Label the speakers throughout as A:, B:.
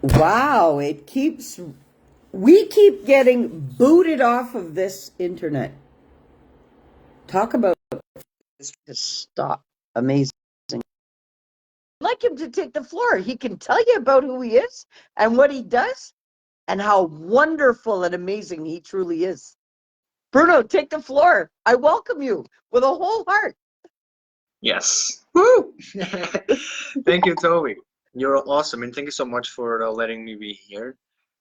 A: Wow, we keep getting booted off of this internet. Talk about this to stop. Amazing. I'd like him to take the floor. He can tell you about who he is and what he does and how wonderful and amazing he truly is. Bruno, take the floor. I welcome you with a whole heart.
B: Yes. Woo! Thank you, Toby. You're awesome, and thank you so much for letting me be here.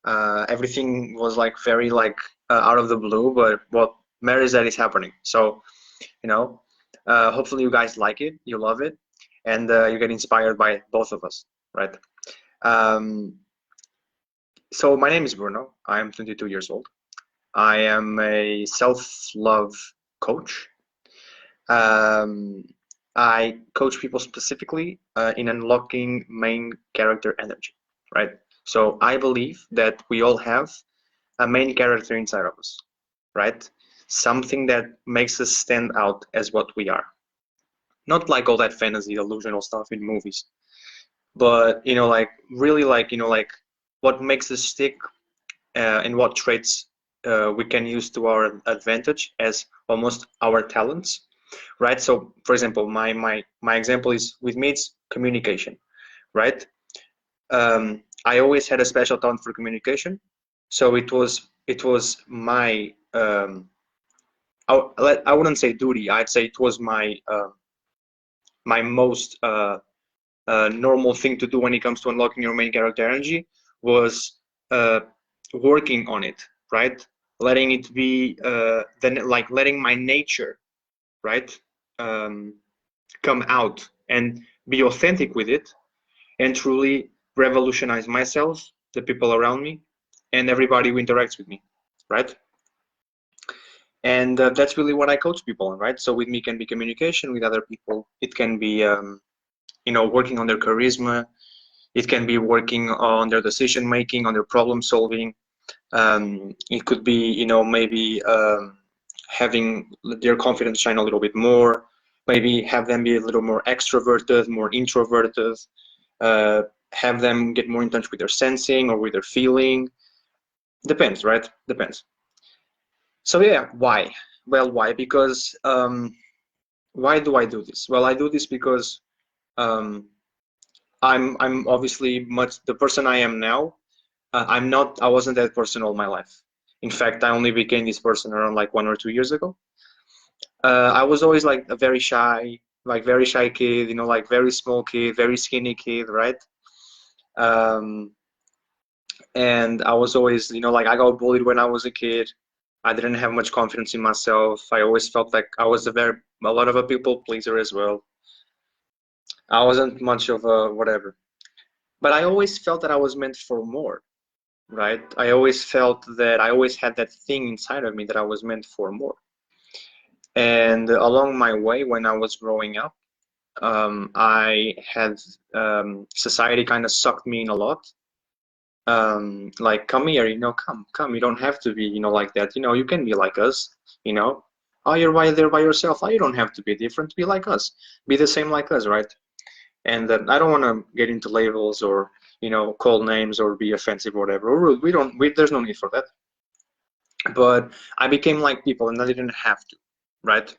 B: Everything was like very like out of the blue, but what matters is that it's happening. So, you know, hopefully you guys like it, you love it, and you get inspired by both of us, right? Um, so my name is Bruno. I'm 22 years old. I am a self-love coach. Um, I coach people specifically in unlocking main character energy, right? So I believe that we all have a main character inside of us, right? Something that makes us stand out as what we are. Not like all that fantasy, illusional stuff in movies, but like really like like what makes us stick and what traits we can use to our advantage as almost our talents, right? So, for example, my example is with me, it's communication, right? I always had a special talent for communication, so it was my I wouldn't say duty. I'd say it was my most normal thing to do when it comes to unlocking your main character energy was uh, working on it, right? Letting it be then like letting my nature, right, um, come out and be authentic with it and truly revolutionize myself, the people around me, and everybody who interacts with me, right? And that's really what I coach people on, right? So with me can be communication with other people. It can be working on their charisma. It can be working on their decision making, on their problem solving. It could be, maybe having their confidence shine a little bit more. Maybe have them be a little more extroverted, more introverted. Uh, have them get more in touch with their sensing or with their feeling. Depends, right? Depends. So yeah, why? Well, why? Because why do I do this? Well, I do this because um, I'm obviously much the person I am now. I wasn't that person all my life. In fact, I only became this person around like 1 or 2 years ago. I was always like a very shy kid, like very small kid, very skinny kid, right? Um, and I was always, like I got bullied when I was a kid. I didn't have much confidence in myself. I always felt like I was a lot of a people pleaser as well. I wasn't much of a whatever, but I always felt that I was meant for more, right? I always felt that I always had that thing inside of me that I was meant for more. And along my way, when I was growing up, I had society kind of sucked me in a lot. Like, come here, come. You don't have to be, like that. You can be like us, you know. Oh, you're right there by yourself. Oh, you don't have to be different. Be like us. Be the same like us, right? And I don't want to get into labels or, call names or be offensive or whatever. Or rude. There's no need for that. But I became like people and I didn't have to, right?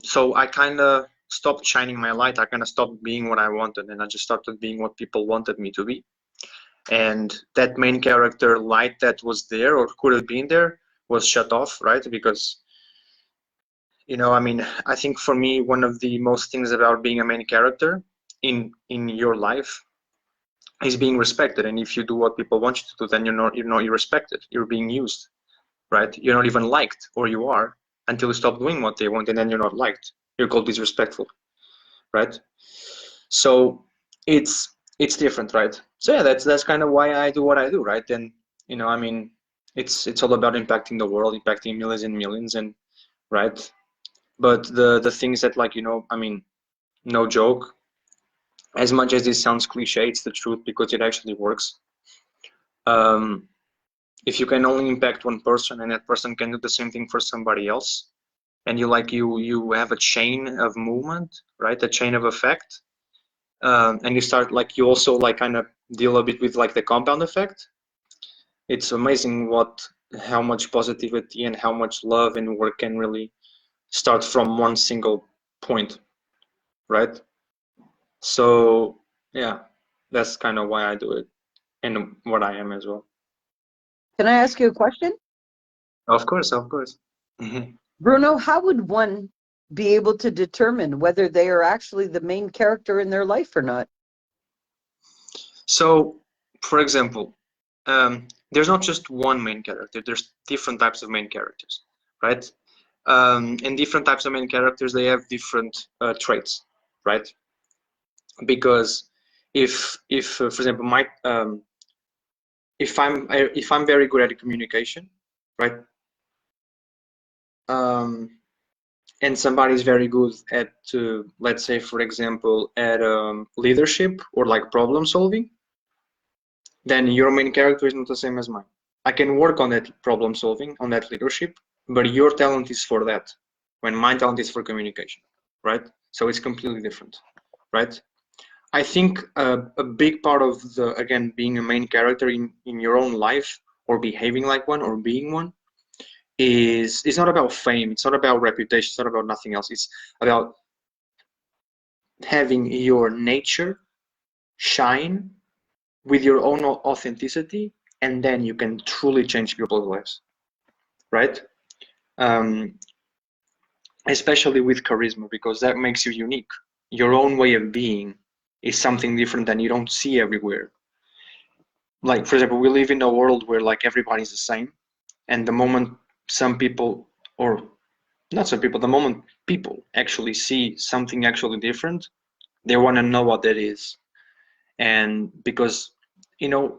B: So I kind of stopped shining my light. I kind of stopped being what I wanted, and I just started being what people wanted me to be. And that main character light that was there or could have been there was shut off, right? Because, I mean, I think for me, one of the most things about being a main character in your life is being respected. And if you do what people want you to do, then you're respected. You're being used, right? You're not even liked, or you are, until you stop doing what they want, and then you're not liked. You're called disrespectful, right? So it's different, right? So yeah, that's kind of why I do what I do, right? And I mean, it's all about impacting the world, impacting millions and millions, and right. But the things that like I mean, no joke. As much as this sounds cliche, it's the truth because it actually works. Um, if you can only impact one person and that person can do the same thing for somebody else, and you have a chain of movement, right? A chain of effect, and you start like you also like kind of deal a bit with like the compound effect. It's amazing how much positivity and how much love and work can really start from one single point, right? So yeah, that's kind of why I do it and what I am as well.
A: Can I ask you a question?
B: Of course, of course. Mhm.
A: Bruno, how would one be able to determine whether they are actually the main character in their life or not?
B: So, for example, there's not just one main character. There's different types of main characters, right? And different types of main characters, they have different traits, right? Because for example, if I'm very good at communication, right? And somebody's very good at, let's say, for example, at leadership or like problem solving, then your main character is not the same as mine. I can work on that problem solving, on that leadership, but your talent is for that, when my talent is for communication, right? So it's completely different, right? I think a big part of again, being a main character in your own life or behaving like one or being one is, it's not about fame, it's not about reputation, it's not about nothing else. It's about having your nature shine with your own authenticity, and then you can truly change people's lives, right? Um, Especially with charisma, because that makes you unique. Your own way of being is something different than you don't see everywhere. Like, for example, we live in a world where like everybody's the same, and the moment some people, or not some people, the moment people actually see something actually different, they want to know what that is. And because,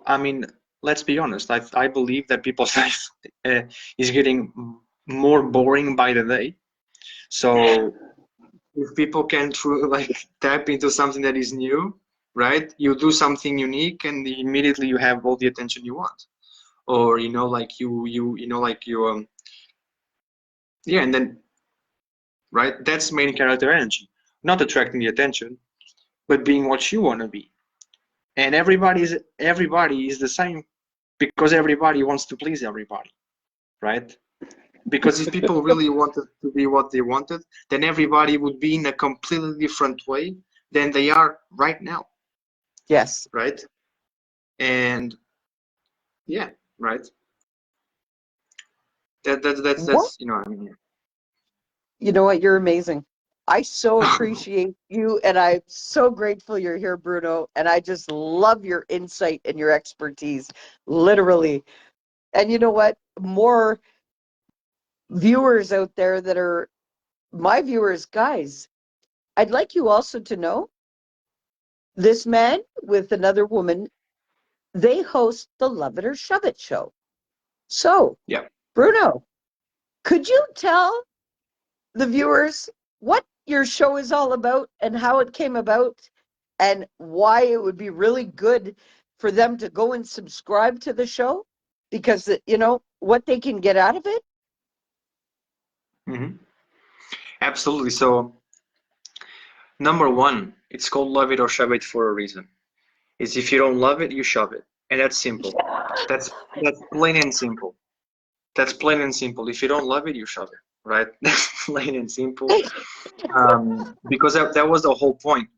B: I mean, let's be honest, I believe that people's life is getting more boring by the day. So if people can like tap into something that is new, right? You do something unique, and immediately you have all the attention you want. Or like you yeah, and then, right, that's main character energy, not attracting the attention, but being what you want to be. And everybody is the same, because everybody wants to please everybody, right? Because if people really wanted to be what they wanted, then everybody would be in a completely different way than they are right now,
A: Yes.
B: right? And yeah, right.
A: What?
B: That's I mean.
A: You know what? You're amazing. I so appreciate you, and I'm so grateful you're here, Bruno. And I just love your insight and your expertise, literally. And you know what? More viewers out there that are my viewers, guys, I'd like you also to know this man with another woman, they host the Love It or Shove It show. So,
B: Yeah.
A: Bruno, could you tell the viewers what your show is all about and how it came about and why it would be really good for them to go and subscribe to the show? Because, what they can get out of it?
B: Hmm. Absolutely. So, number one, it's called Love It or Shove It for a reason. Is if you don't love it, you shove it, and that's simple. That's plain and simple. That's plain and simple. If you don't love it, you shove it, right? That's plain and simple. Because that was the whole point.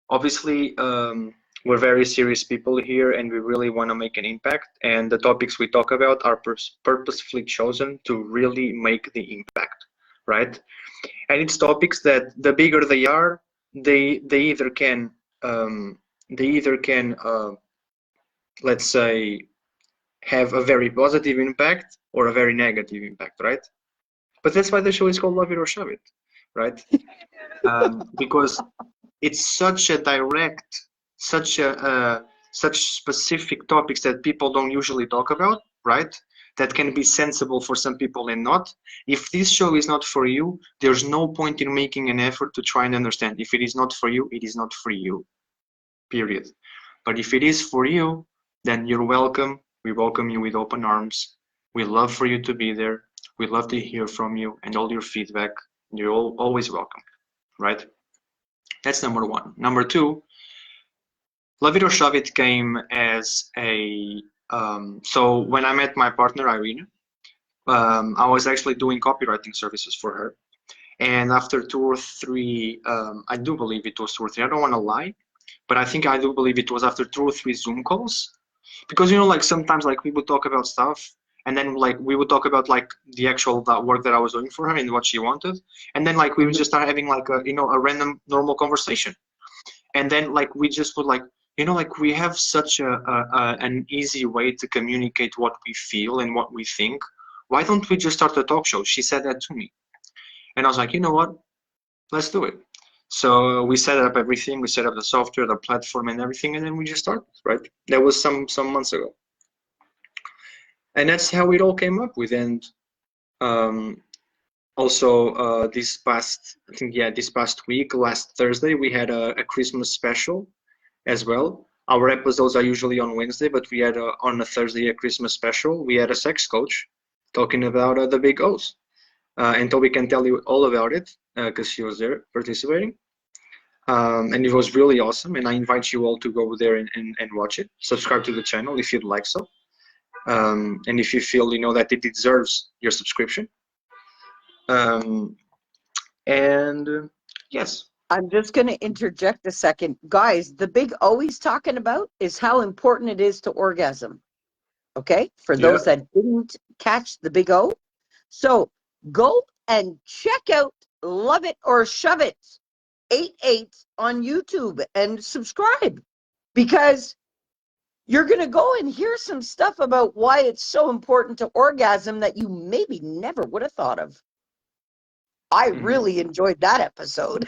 B: Obviously, we're very serious people here, and we really want to make an impact. And the topics we talk about are purposefully chosen to really make the impact, right? And it's topics that the bigger they are, they either can um, let's say, have a very positive impact or a very negative impact, right? But that's why the show is called Love It or Shove It, right? Because it's such a direct, such a such specific topics that people don't usually talk about, right? That can be sensible for some people and not. If this show is not for you, there's no point in making an effort to try and understand. If it is not for you, it is not for you, period. But if it is for you, then you're welcome. We welcome you with open arms. We love for you to be there. We love to hear from you and all your feedback. You're always welcome, right? That's number one. Number two, Love It or Shove It came as a so when I met my partner Irina, I was actually doing copywriting services for her. And after 2 or 3, I do believe it was 2 or 3. I don't want to lie, but I think I do believe it was after 2 or 3 Zoom calls, because like sometimes like we would talk about stuff, and then like we would talk about like the actual that work that I was doing for her and what she wanted, and then like we would just start having like a random normal conversation, and then like we just would like like we have such an easy way to communicate what we feel and what we think. Why don't we just start a talk show? She said that to me, and I was like, you know what? Let's do it. So we set up everything. We set up the software, the platform, and everything, and then we just started. Right? That was some months ago, and that's how it all came up with. And um, also, I think, yeah, this past week, last Thursday, we had a Christmas special as well. Our episodes are usually on Wednesday, but we had on a Thursday a Christmas special. We had a sex coach talking about the big O's. And Toby can tell you all about it because she was there participating. And it was really awesome. And I invite you all to go there and watch it. Subscribe to the channel if you'd like so. And if you feel that it deserves your subscription. Um, and yes.
A: I'm just going to interject a second. Guys, the big O he's talking about is how important it is to orgasm. Okay? For
B: Yeah.
A: those that didn't catch the big O. So go and check out Love It or Shove It 88 on YouTube and subscribe, because you're going to go and hear some stuff about why it's so important to orgasm that you maybe never would have thought of. I really enjoyed that episode.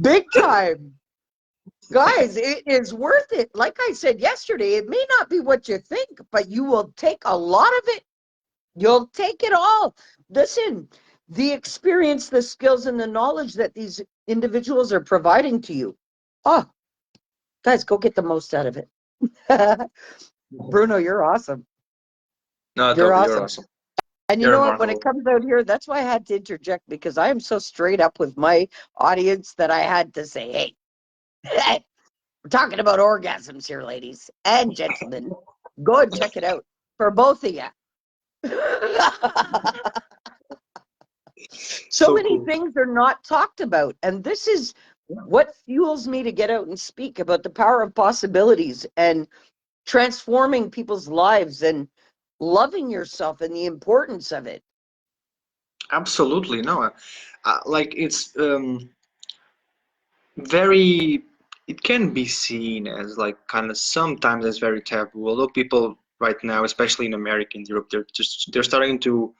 A: Big time. Guys, it is worth it. Like I said yesterday, it may not be what you think, but you will take a lot of it. You'll take it all. Listen, the experience, the skills, and the knowledge that these individuals are providing to you. Oh, guys, go get the most out of it. Bruno, you're awesome.
B: No,
A: You're
B: Toby, you're
A: awesome.
B: awesome.
A: And you
B: You're
A: know what? When it
B: remarkable.
A: comes out here, that's why I had to interject, because I am so straight up with my audience that I had to say, hey, we're talking about orgasms here, ladies and gentlemen. Go and check it out for both of you. So
B: So
A: many
B: cool.
A: things are not talked about. And this is what fuels me to get out and speak about the power of possibilities and transforming people's lives and loving yourself and the importance of it.
B: Absolutely. No, like it's very, it can be seen as like kind of sometimes as very taboo. Although people right now, especially in America and Europe, they're starting to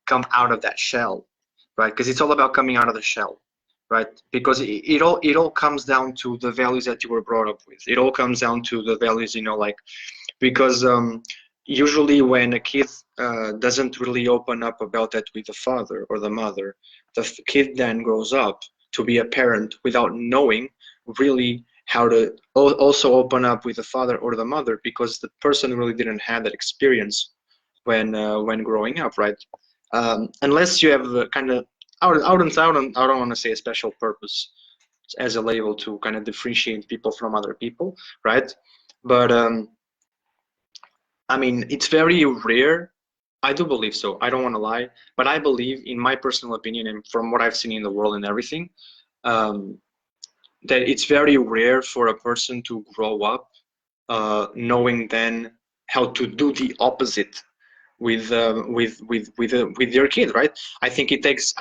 B: come out of that shell, right? Because it's all about coming out of the shell, right? Because it all comes down to the values that you were brought up with. It all comes down to the values, like because usually when a kid doesn't really open up about that with the father or the mother, the kid then grows up to be a parent without knowing really how to also open up with the father or the mother, because the person really didn't have that experience when growing up, right? Unless you have a kind of, I don't want to say a special purpose as a label to kind of differentiate people from other people, right? But I mean, it's very rare. I do believe so. I don't want to lie, but I believe, in my personal opinion, and from what I've seen in the world and everything, um, that it's very rare for a person to grow up knowing then how to do the opposite with your kid, right? I think it takes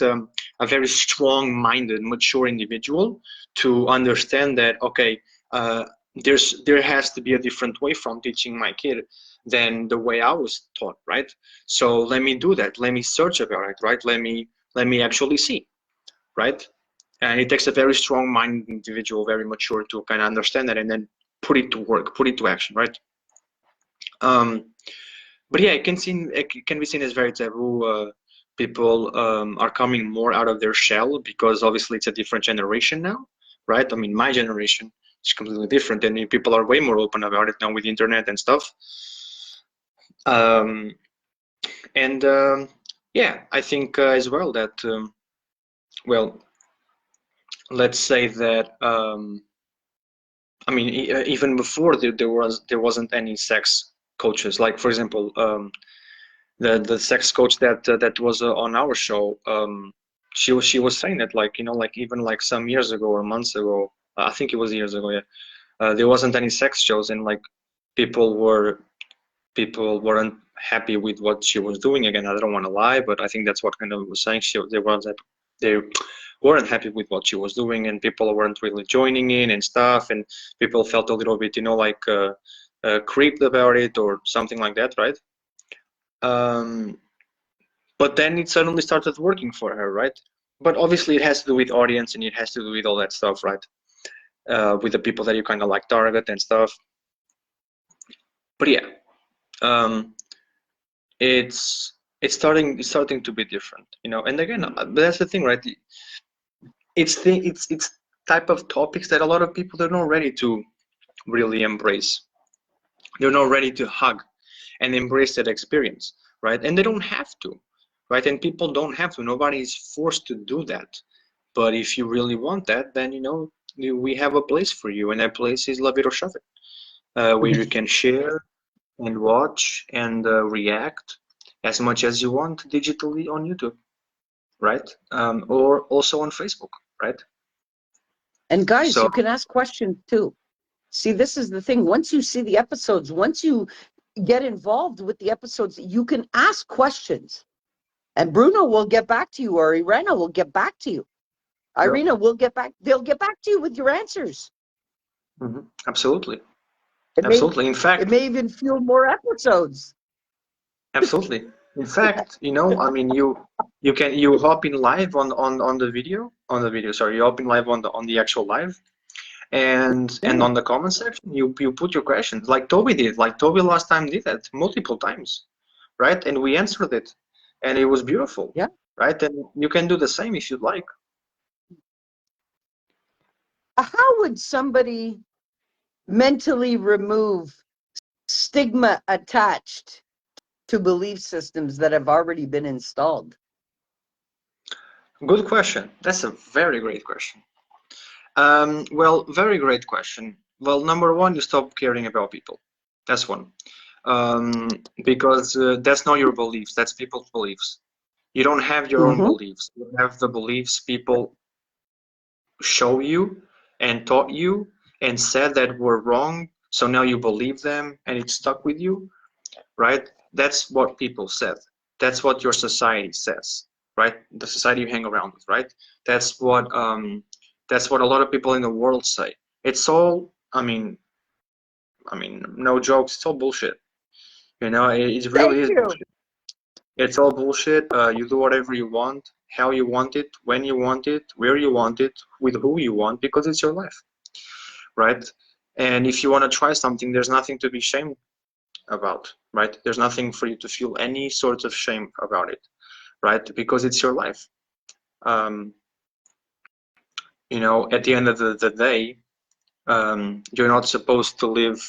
B: a very strong-minded, mature individual to understand that, okay, uh, there has to be a different way from teaching my kid than the way I was taught, right? So let me do that. Let me search about it, right? Let me actually see, right? And it takes a very strong-minded individual, very mature, to kind of understand that and then put it to work, put it to action, right? Um, but yeah, it can be seen as very taboo. People are coming more out of their shell because obviously it's a different generation now, right? I mean, my generation is completely different, and people are way more open about it now with the internet and stuff. Um, and yeah, I think as well that well, let's say that I mean, even before there wasn't any sex coaches. Like for example, the sex coach that was on our show, she was saying that, like, you know, like even like some years ago or months ago, I think it was years ago, yeah, there wasn't any sex shows, and like people weren't happy with what she was doing. Again, I don't want to lie, but I think that's what kind of was saying. They weren't happy with what she was doing, and people weren't really joining in and stuff, and people felt a little bit, you know, like creeped about it or something like that, right? Um, but then it suddenly started working for her, right? But obviously, it has to do with audience, and it has to do with all that stuff, right? With the people that you kind of like target and stuff. But yeah, um, it's starting to be different, you know. And again, but that's the thing, right? It's type of topics that a lot of people, they're not ready to really embrace. They're not ready to hug and embrace that experience, right? And they don't have to, right? And people don't have to. Nobody is forced to do that. But if you really want that, then, you know, we have a place for you, and that place is La Viro Shove It, where you can share and watch and react as much as you want digitally on YouTube, right? Or also on Facebook, right?
A: And guys,
B: So,
A: you can ask questions too. See, this is the thing. Once you see the episodes, once you get involved with the episodes, you can ask questions. And Bruno will get back to you, or Irena will get back to you.
B: yeah,
A: Irina will get back. They'll get back to you with your answers.
B: absolutely,
A: It may
B: absolutely. In
A: it
B: fact,
A: may even fuel more episodes.
B: absolutely. In fact, you know, I mean, you hop in live on the video. Sorry, you hop in live on the actual live, and
A: Yeah,
B: on the comment section, you put your questions like Toby did. Like Toby last time did that multiple times, right? And we answered it, and it was beautiful,
A: yeah.
B: right? And you can do the same if you'd like.
A: How would somebody mentally remove stigma attached to belief systems that have already been installed?
B: Good question. That's a very great question. Well, very great question. Well, number one, you stop caring about people. That's one. Because that's not your beliefs, that's people's beliefs. You don't have your own
A: Mm-hmm.
B: beliefs. You have the beliefs people show you and taught you and said that were wrong. So now you believe them and it stuck with you, right? That's what people said. That's what your society says, right? The society you hang around with, right? That's what a lot of people in the world say. It's all, I mean, no jokes. It's all bullshit. You know, it
A: Thank
B: really is
A: you.
B: bullshit. It's all bullshit. You do whatever you want, how you want it, when you want it, where you want it, with who you want, because it's your life, right? And if you want to try something, there's nothing to be shamed about, right? There's nothing for you to feel any sort of shame about it, right? Because it's your life. Um, you know, at the end of the day, you're not supposed to live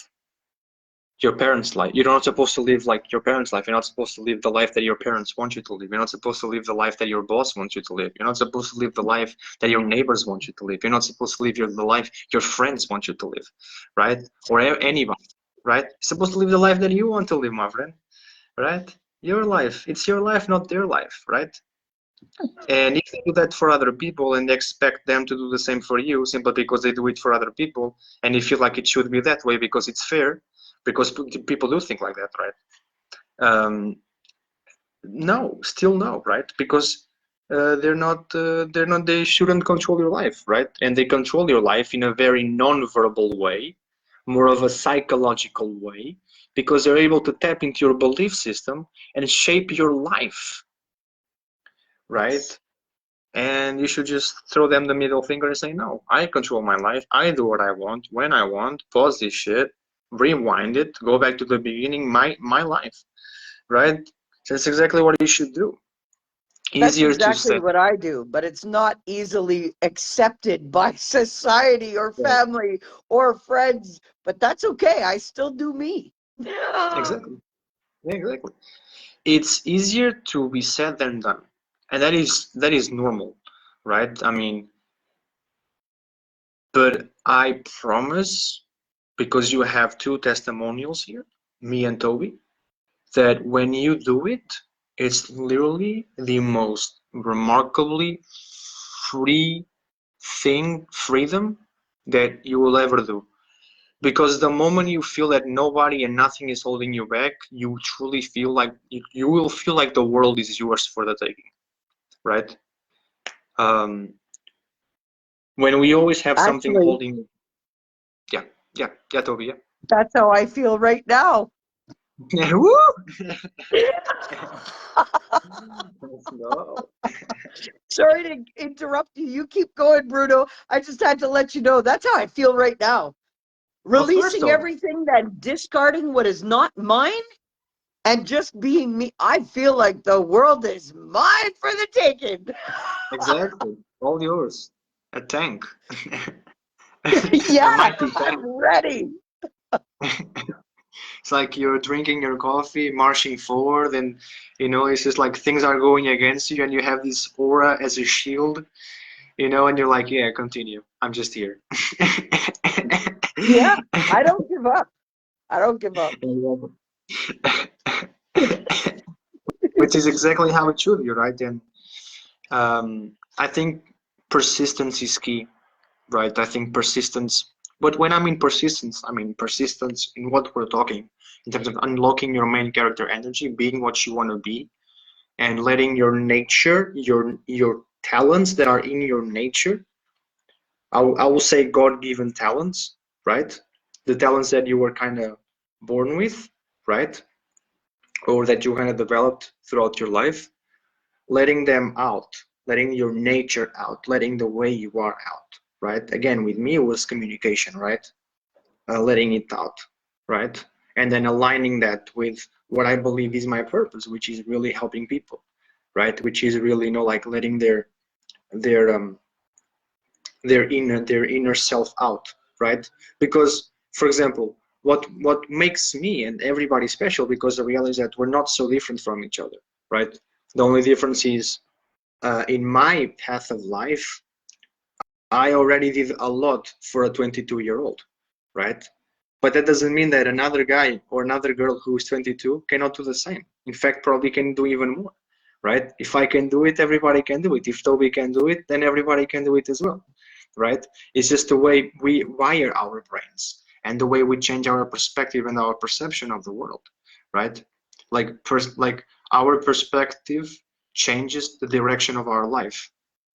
B: your parents' life. You're not supposed to live like your parents' life. You're not supposed to live the life that your parents want you to live. You're not supposed to live the life that your boss wants you to live. You're not supposed to live the life that your neighbors want you to live. You're not supposed to live the life your friends want you to live, right? Or anybody, right? You're supposed to live the life that you want to live, my friend, right? Your life. It's your life, not their life, right? And if you do that for other people and expect them to do the same for you simply because they do it for other people, and you feel like it should be that way because it's fair, because people do think like that, right? No, still no, right? Because they shouldn't control your life, right? And they control your life in a very non-verbal way, more of a psychological way, because they're able to tap into your belief system and shape your life, right?
A: Yes.
B: And you should just throw them the middle finger and say, no, I control my life. I do what I want, when I want, pause this shit, rewind it, go back to the beginning, my life, right? That's exactly what you should do.
A: That's
B: Easier to
A: exactly
B: say.
A: what I do, but it's not easily accepted by society or
B: Yeah,
A: family or friends. But that's okay. I still do me.
B: exactly. Yeah, exactly. It's easier to be said than done. And that is normal, right? I mean, But I promise, because you have two testimonials here, me and Toby, that when you do it, it's literally the most remarkably free freedom that you will ever do. Because the moment you feel that nobody and nothing is holding you back, you truly feel like you will feel like the world is yours for the taking, right? Um, when we always have something
A: Actually,
B: holding, yeah, yeah, Toby, yeah.
A: that's how I feel right now.
B: Woo! Let's go.
A: Sorry to interrupt you. You keep going, Bruno. I just had to let you know that's how I feel right now.
B: Of course,
A: Releasing
B: Toby.
A: everything, then discarding what is not mine, and just being me. I feel like the world is mine for the taking.
B: Exactly. All yours. A tank. A
A: Yeah,
B: mighty tank.
A: I'm ready.
B: It's like you're drinking your coffee, marching forward, and it's just like things are going against you, and you have this aura as a shield, and you're like, yeah, continue. I'm just here.
A: Yeah, I don't give up. I don't give up.
B: Which is exactly how it should be, right? And I think persistence is key, right? I think persistence. But when I mean persistence, I mean persistence in what we're talking in terms of unlocking your main character energy, being what you want to be, and letting your nature, your talents that are in your nature, I will say God-given talents, right? The talents that you were kind of born with, right? Or that you kind of developed throughout your life, letting them out, letting your nature out, letting the way you are out, right? Again, with me, it was communication, right? Letting it out, right? And then aligning that with what I believe is my purpose, which is really helping people, right? Which is really, like letting their their inner self out, right? Because, for example, what makes me and everybody special, because the reality is that we're not so different from each other, right? The only difference is in my path of life, I already did a lot for a 22-year-old, right? But that doesn't mean that another guy or another girl who is 22 cannot do the same. In fact, probably can do even more, right? If I can do it, everybody can do it. If Toby can do it, then everybody can do it as well, right? It's just the way we wire our brains and the way we change our perspective and our perception of the world, right? Like our perspective changes the direction of our life,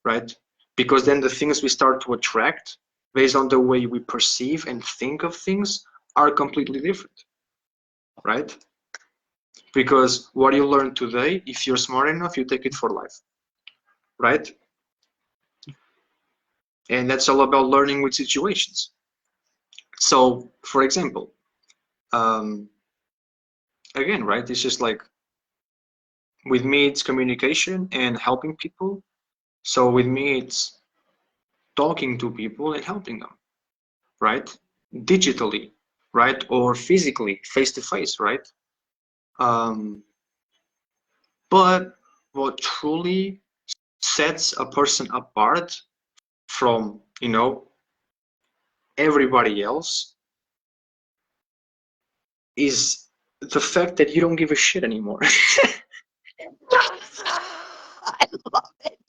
B: right? Because then the things we start to attract based on the way we perceive and think of things are completely different, right? Because what you learn today, if you're smart enough, you take it for life, right? And that's all about learning with situations. So, for example, um, again, right? It's just like with me, it's communication and helping people. So with me, it's talking to people and helping them, right? Digitally, right? Or physically, face to face, right? Um, but what truly sets a person apart from, everybody else is the fact that you don't give a shit anymore.
A: I love it.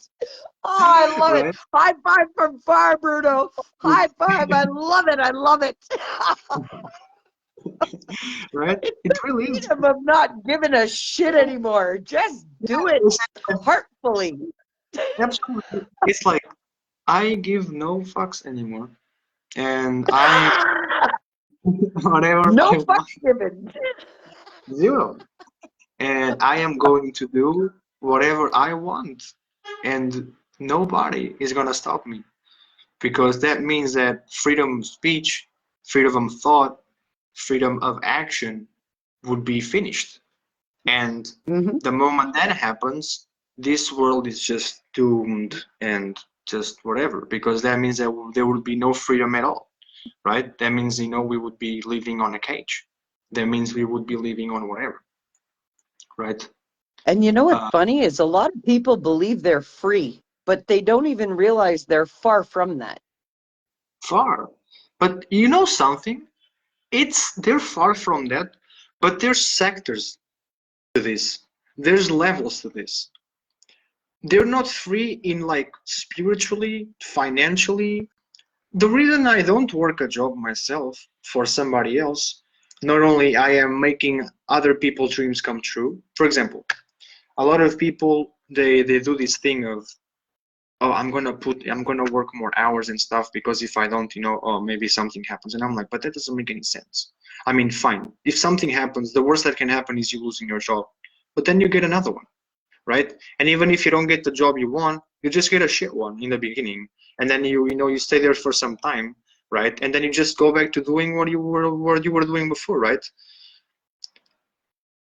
A: Oh, I love it.
B: Right?
A: High five from far, Bruno. High five. I love it. I love it.
B: Right?
A: It's
B: It
A: the
B: really is.
A: freedom of not giving a shit anymore. Just do it heartfully.
B: Absolutely. It's like I give no fucks anymore. And I whatever
A: No
B: I
A: fuck
B: want,
A: given.
B: zero. And I am going to do whatever I want. And nobody is gonna stop me. Because that means that freedom of speech, freedom of thought, freedom of action would be finished. And
A: Mm-hmm.
B: the moment that happens, this world is just doomed and just whatever, because that means that there would be no freedom at all, right? That means, we would be living on a cage. That means we would be living on whatever, right?
A: And you know what's
B: Uh,
A: funny is a lot of people believe they're free, but they don't even realize they're far from that.
B: Far. But you know something? They're far from that, but there's sectors to this. There's levels to this. They're not free in like spiritually, financially. The reason I don't work a job myself for somebody else, not only I am making other people's dreams come true. For example, a lot of people they do this thing of, oh, I'm gonna work more hours and stuff because if I don't, oh, maybe something happens. And I'm like, but that doesn't make any sense. I mean, fine. If something happens, the worst that can happen is you losing your job. But then you get another one, right? And even if you don't get the job you want, you just get a shit one in the beginning. And then you stay there for some time, right? And then you just go back to doing what you were doing before, right?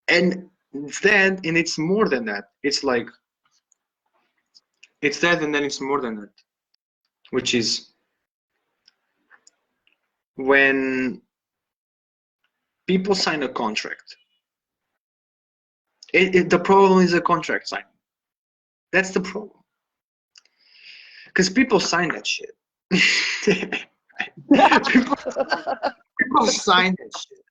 B: And it's more than that. It's like it's that and then it's more than that, which is when people sign a contract. The problem is a contract signing. That's the problem. Because people sign that shit. people, people sign that shit,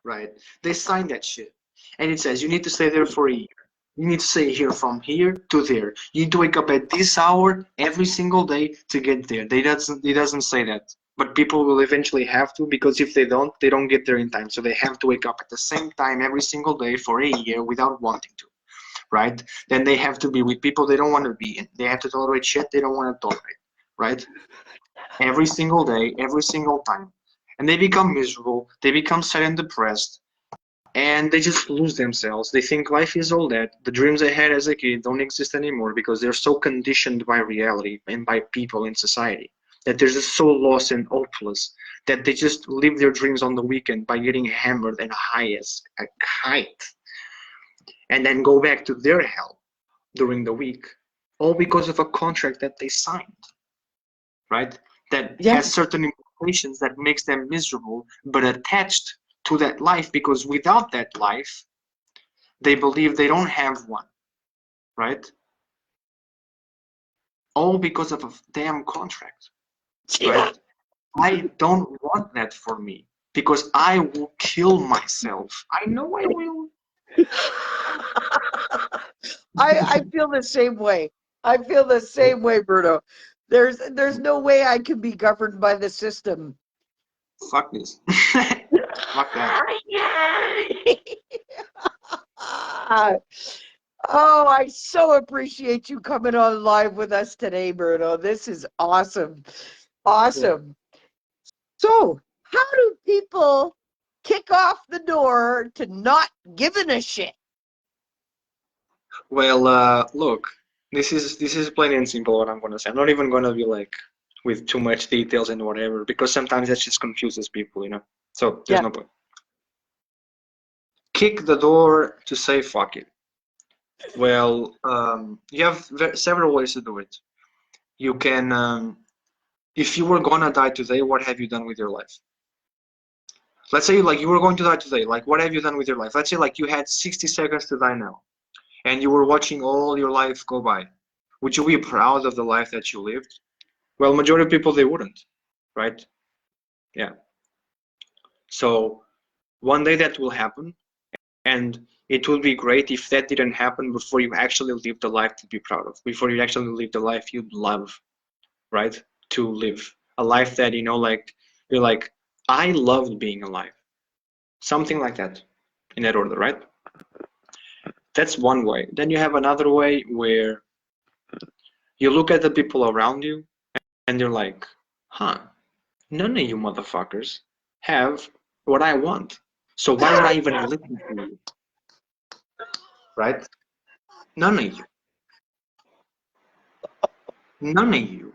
B: right? They sign that shit. And it says you need to stay there for a year. You need to stay here from here to there. You need to wake up at this hour every single day to get there. It doesn't say that. But people will eventually have to, because if they don't get there in time. So they have to wake up at the same time every single day for a year without wanting to, right? Then they have to be with people they don't want to be in. They have to tolerate shit they don't want to tolerate, right? Every single day, every single time. And they become miserable. They become sad and depressed. And they just lose themselves. They think life is all that. The dreams they had as a kid don't exist anymore because they're so conditioned by reality and by people in society that they're just so lost and hopeless that they just live their dreams on the weekend by getting hammered and high as a kite, and then go back to their hell during the week, all because of a contract that they signed, right? That
A: Yeah.
B: has certain implications that makes them miserable, but attached to that life, because without that life, they believe they don't have one, right? All because of a damn contract, right? I don't want that for me because I will kill myself. I know I will.
A: I feel the same way. I feel the same way, Bruno. There's no way I can be governed by the system.
B: Fuck this. Fuck that.
A: Oh, I so appreciate you coming on live with us today, Bruno. This is awesome. Awesome. So, how do people kick off the door to not giving a shit?
B: Well, look, this is plain and simple what I'm gonna say. I'm not even gonna be like with too much details and whatever because sometimes that just confuses people. So there's
A: Yeah.
B: no point. Kick the door to say fuck it. Well, you have several ways to do it. You can, if you were gonna die today, what have you done with your life? Let's say like you were going to die today. Like what have you done with your life? Let's say like you had 60 seconds to die now, and you were watching all your life go by. Would you be proud of the life that you lived? Well, majority of people they wouldn't, right? Yeah. So one day that will happen, and it would be great if that didn't happen before you actually live the life to be proud of, before you actually live the life you'd love, right? To live a life that like you're like, I loved being alive, something like that, in that order, right? That's one way. Then you have another way where you look at the people around you and you're like, huh, none of you motherfuckers have what I want. So why would I even listen to you? Right? None of you. None of you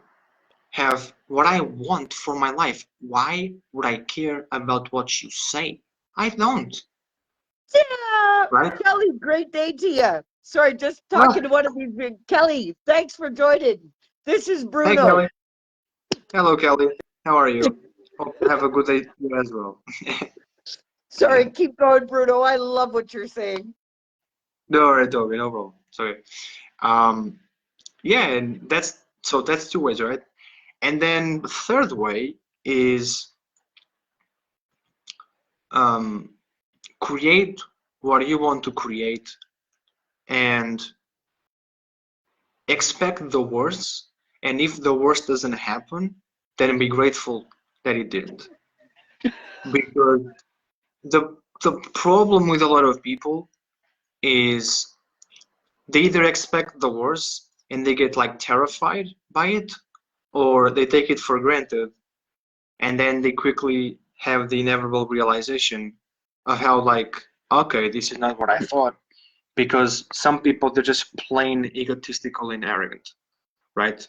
B: have what I want for my life. Why would I care about what you say? I don't.
A: Yeah.
B: Right?
A: Kelly, great day to you. Sorry, just
B: Oh,
A: talking to one of these. Kelly, thanks for joining. This is
B: hey,
A: Bruno.
B: Kelly. Hello, Kelly. How are you? Hope you have a good day as well.
A: Sorry, keep going, Bruno. I love what you're saying.
B: No, right, Toby, no problem. Sorry. Um, yeah, and that's 2 ways, right? And then the third way is create what you want to create and expect the worst. And if the worst doesn't happen, then be grateful that it didn't. Because the problem with a lot of people is they either expect the worst and they get like terrified by it, or they take it for granted and then they quickly have the inevitable realization of how like, okay, this is not what I thought. Because some people, they're just plain egotistical and arrogant, right?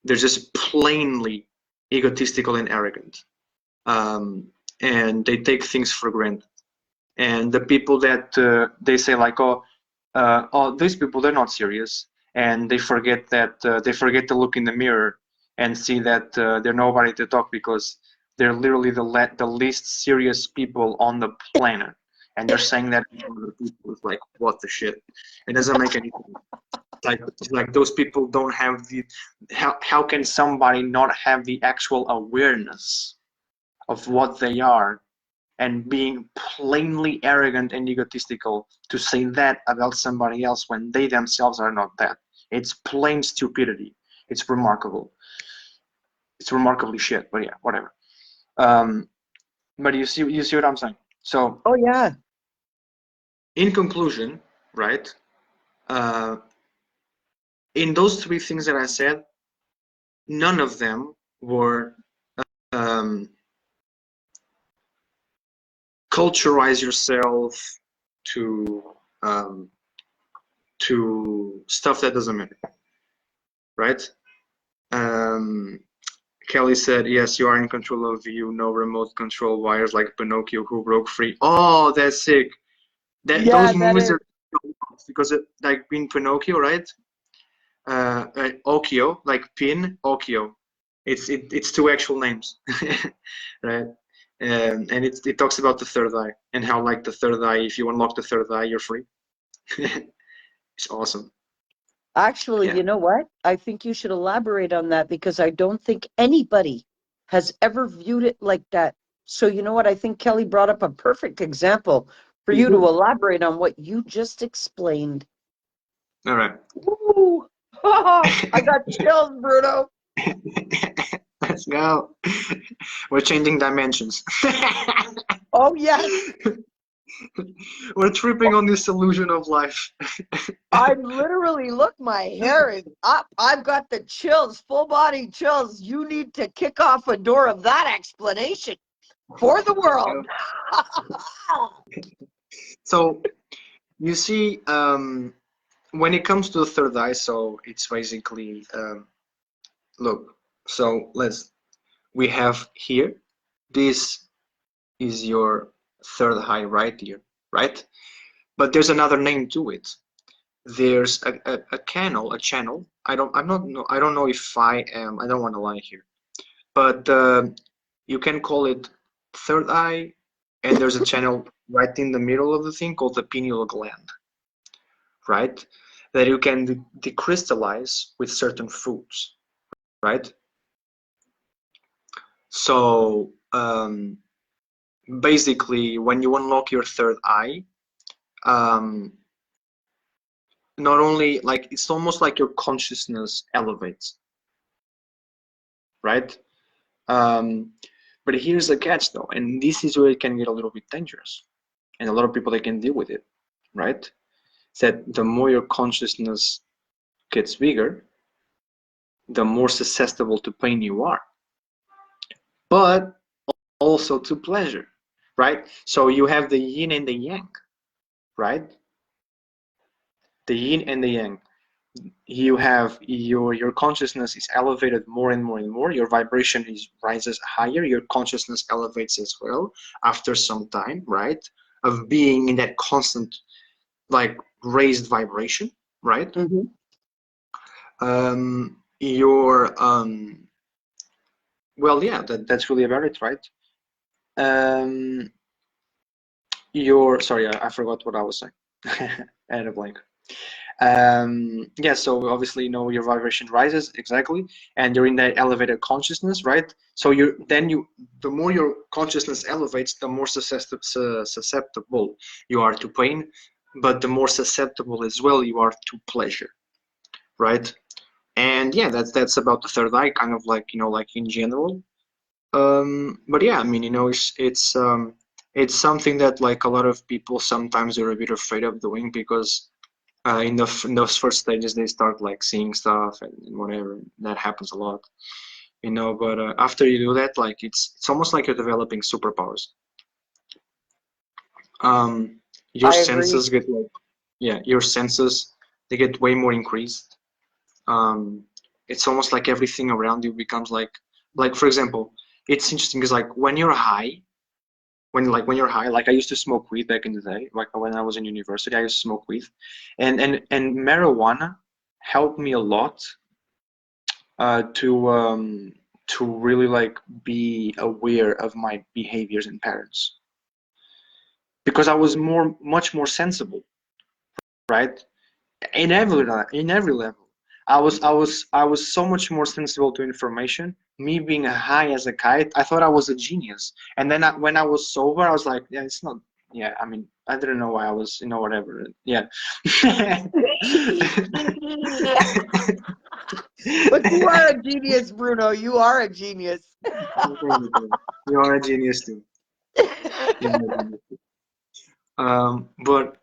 B: They're just plainly egotistical and arrogant, and they take things for granted. And the people that they say like, oh, these people, they're not serious, and they forget to look in the mirror and see that they're nobody to talk, because they're literally the least serious people on the planet, and they're saying that to other people. It's like, what the shit? It doesn't make any sense. Like those people don't have the how can somebody not have the actual awareness of what they are, and being plainly arrogant and egotistical to say that about somebody else when they themselves are not that? It's plain stupidity. It's remarkable. It's remarkably shit, but yeah, whatever. But you see what I'm saying? So,
A: Oh yeah.
B: in conclusion, right? Uh, in those three things that I said, none of them were um, culturize yourself to um, to stuff that doesn't matter, right? Um, Kelly said, "Yes, you are in control of you. No remote control wires like Pinocchio who broke free." Oh, that's sick.
A: Yeah,
B: Those
A: that
B: movies
A: is.
B: are because like in Pinocchio, right? Okio, like Pin Okio. It's two actual names, right? And it talks about the third eye and how like the third eye, if you unlock the third eye, you're free. It's awesome.
A: Actually,
B: Yeah.
A: you know what? I think you should elaborate on that because I don't think anybody has ever viewed it like that. So, you know what? I think Kelly brought up a perfect example for you to
B: Mhm.
A: elaborate on what you just explained.
B: All right.
A: Woo! I got chills, Bruno.
B: Let's go. We're changing dimensions.
A: Oh, yes.
B: We're tripping on this illusion of life.
A: I'm literally, look, my hair is up. I've got the chills, full body chills. You need to kick off a door of that explanation for the
B: Let's go.
A: world.
B: So you see, when it comes to the third eye, so it's basically look. So we have here. This is your third eye right here, right? But there's another name to it. There's a channel. I don't know if I am. I don't want to lie here, but you can call it third eye, and there's a channel right in the middle of the thing called the pineal gland, right? That you can decrystallize with certain foods, right? So basically, when you unlock your third eye, um, not only like it's almost like your consciousness elevates, right? Um, but here's the catch though, and this is where it can get a little bit dangerous, and a lot of people they can deal with it, right? That the more your consciousness gets bigger, the more susceptible to pain you are, but also to pleasure, right? So you have the yin and the yang, right? The yin and the yang. You have your consciousness is elevated more and more and more. Your vibration is rises higher. Your consciousness elevates as well after some time, right? Of being in that constant like raised vibration, right?
A: Mhm.
B: Your well, yeah, that's really about it, right? Um, your sorry, I forgot what I was saying. I had a blank. Yeah, so obviously, your vibration rises, exactly, and you're in that elevated consciousness, right? So the more your consciousness elevates, the more susceptible you are to pain, but the more susceptible as well you are to pleasure, right? And yeah, that's about the third eye, kind of like, like in general. But yeah, I mean, it's something that like a lot of people sometimes are a bit afraid of doing, because in those first stages they start like seeing stuff and whatever. That happens a lot, but after you do that, like it's almost like you're developing superpowers. Your
A: I agree.
B: senses get like, yeah, your senses, they get way more increased. um, it's almost like everything around you becomes like for example, it's interesting because like when you're high, when you're high, like I used to smoke weed back in the day, like when I was in university, I used to smoke weed, and marijuana helped me a lot, to really like be aware of my behaviors and patterns, because I was much more sensible, right? In every level. I was so much more sensible to information. Me being high as a kite, I thought I was a genius. And then when I was sober, I was like, yeah, it's not. Yeah, I mean, I didn't know why I was, whatever. Yeah.
A: But you are a genius, Bruno. You are a genius.
B: You are a genius too. You are a genius too. But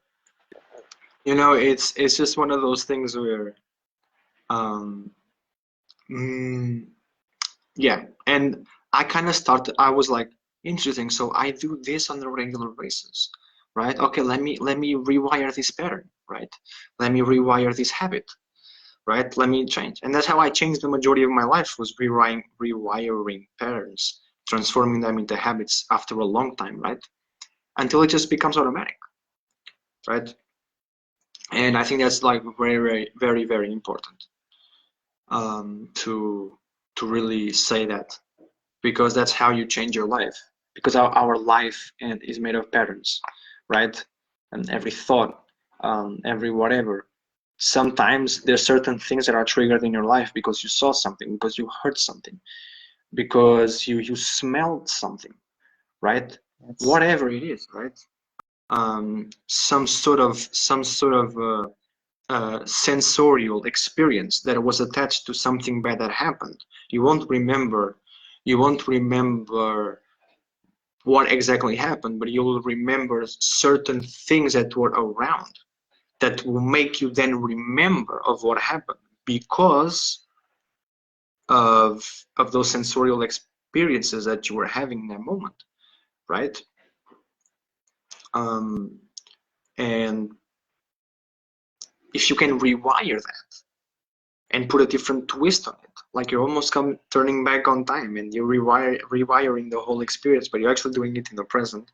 B: it's just one of those things where, um, mm, yeah, and I was like, interesting, so I do this on a regular basis, right? Okay, let me rewire this pattern, right? Let me rewire this habit, right? Let me change. And that's how I changed the majority of my life, was rewiring patterns, transforming them into habits after a long time, right? Until it just becomes automatic, right? And I think that's like very, very, very, very important, to really say that, because that's how you change your life, because our life is made of patterns, right? And every thought, every whatever, sometimes there's certain things that are triggered in your life because you saw something, because you heard something, because you smelled something, right?
A: Yes.
B: Whatever it is, right? Some sort of sensorial experience that was attached to something bad that happened. You won't remember what exactly happened, but you'll remember certain things that were around, that will make you then remember of what happened, because of those sensorial experiences that you were having in that moment, right? um, and if you can rewire that and put a different twist on it, like you're almost turning back on time, and you're rewiring the whole experience, but you're actually doing it in the present,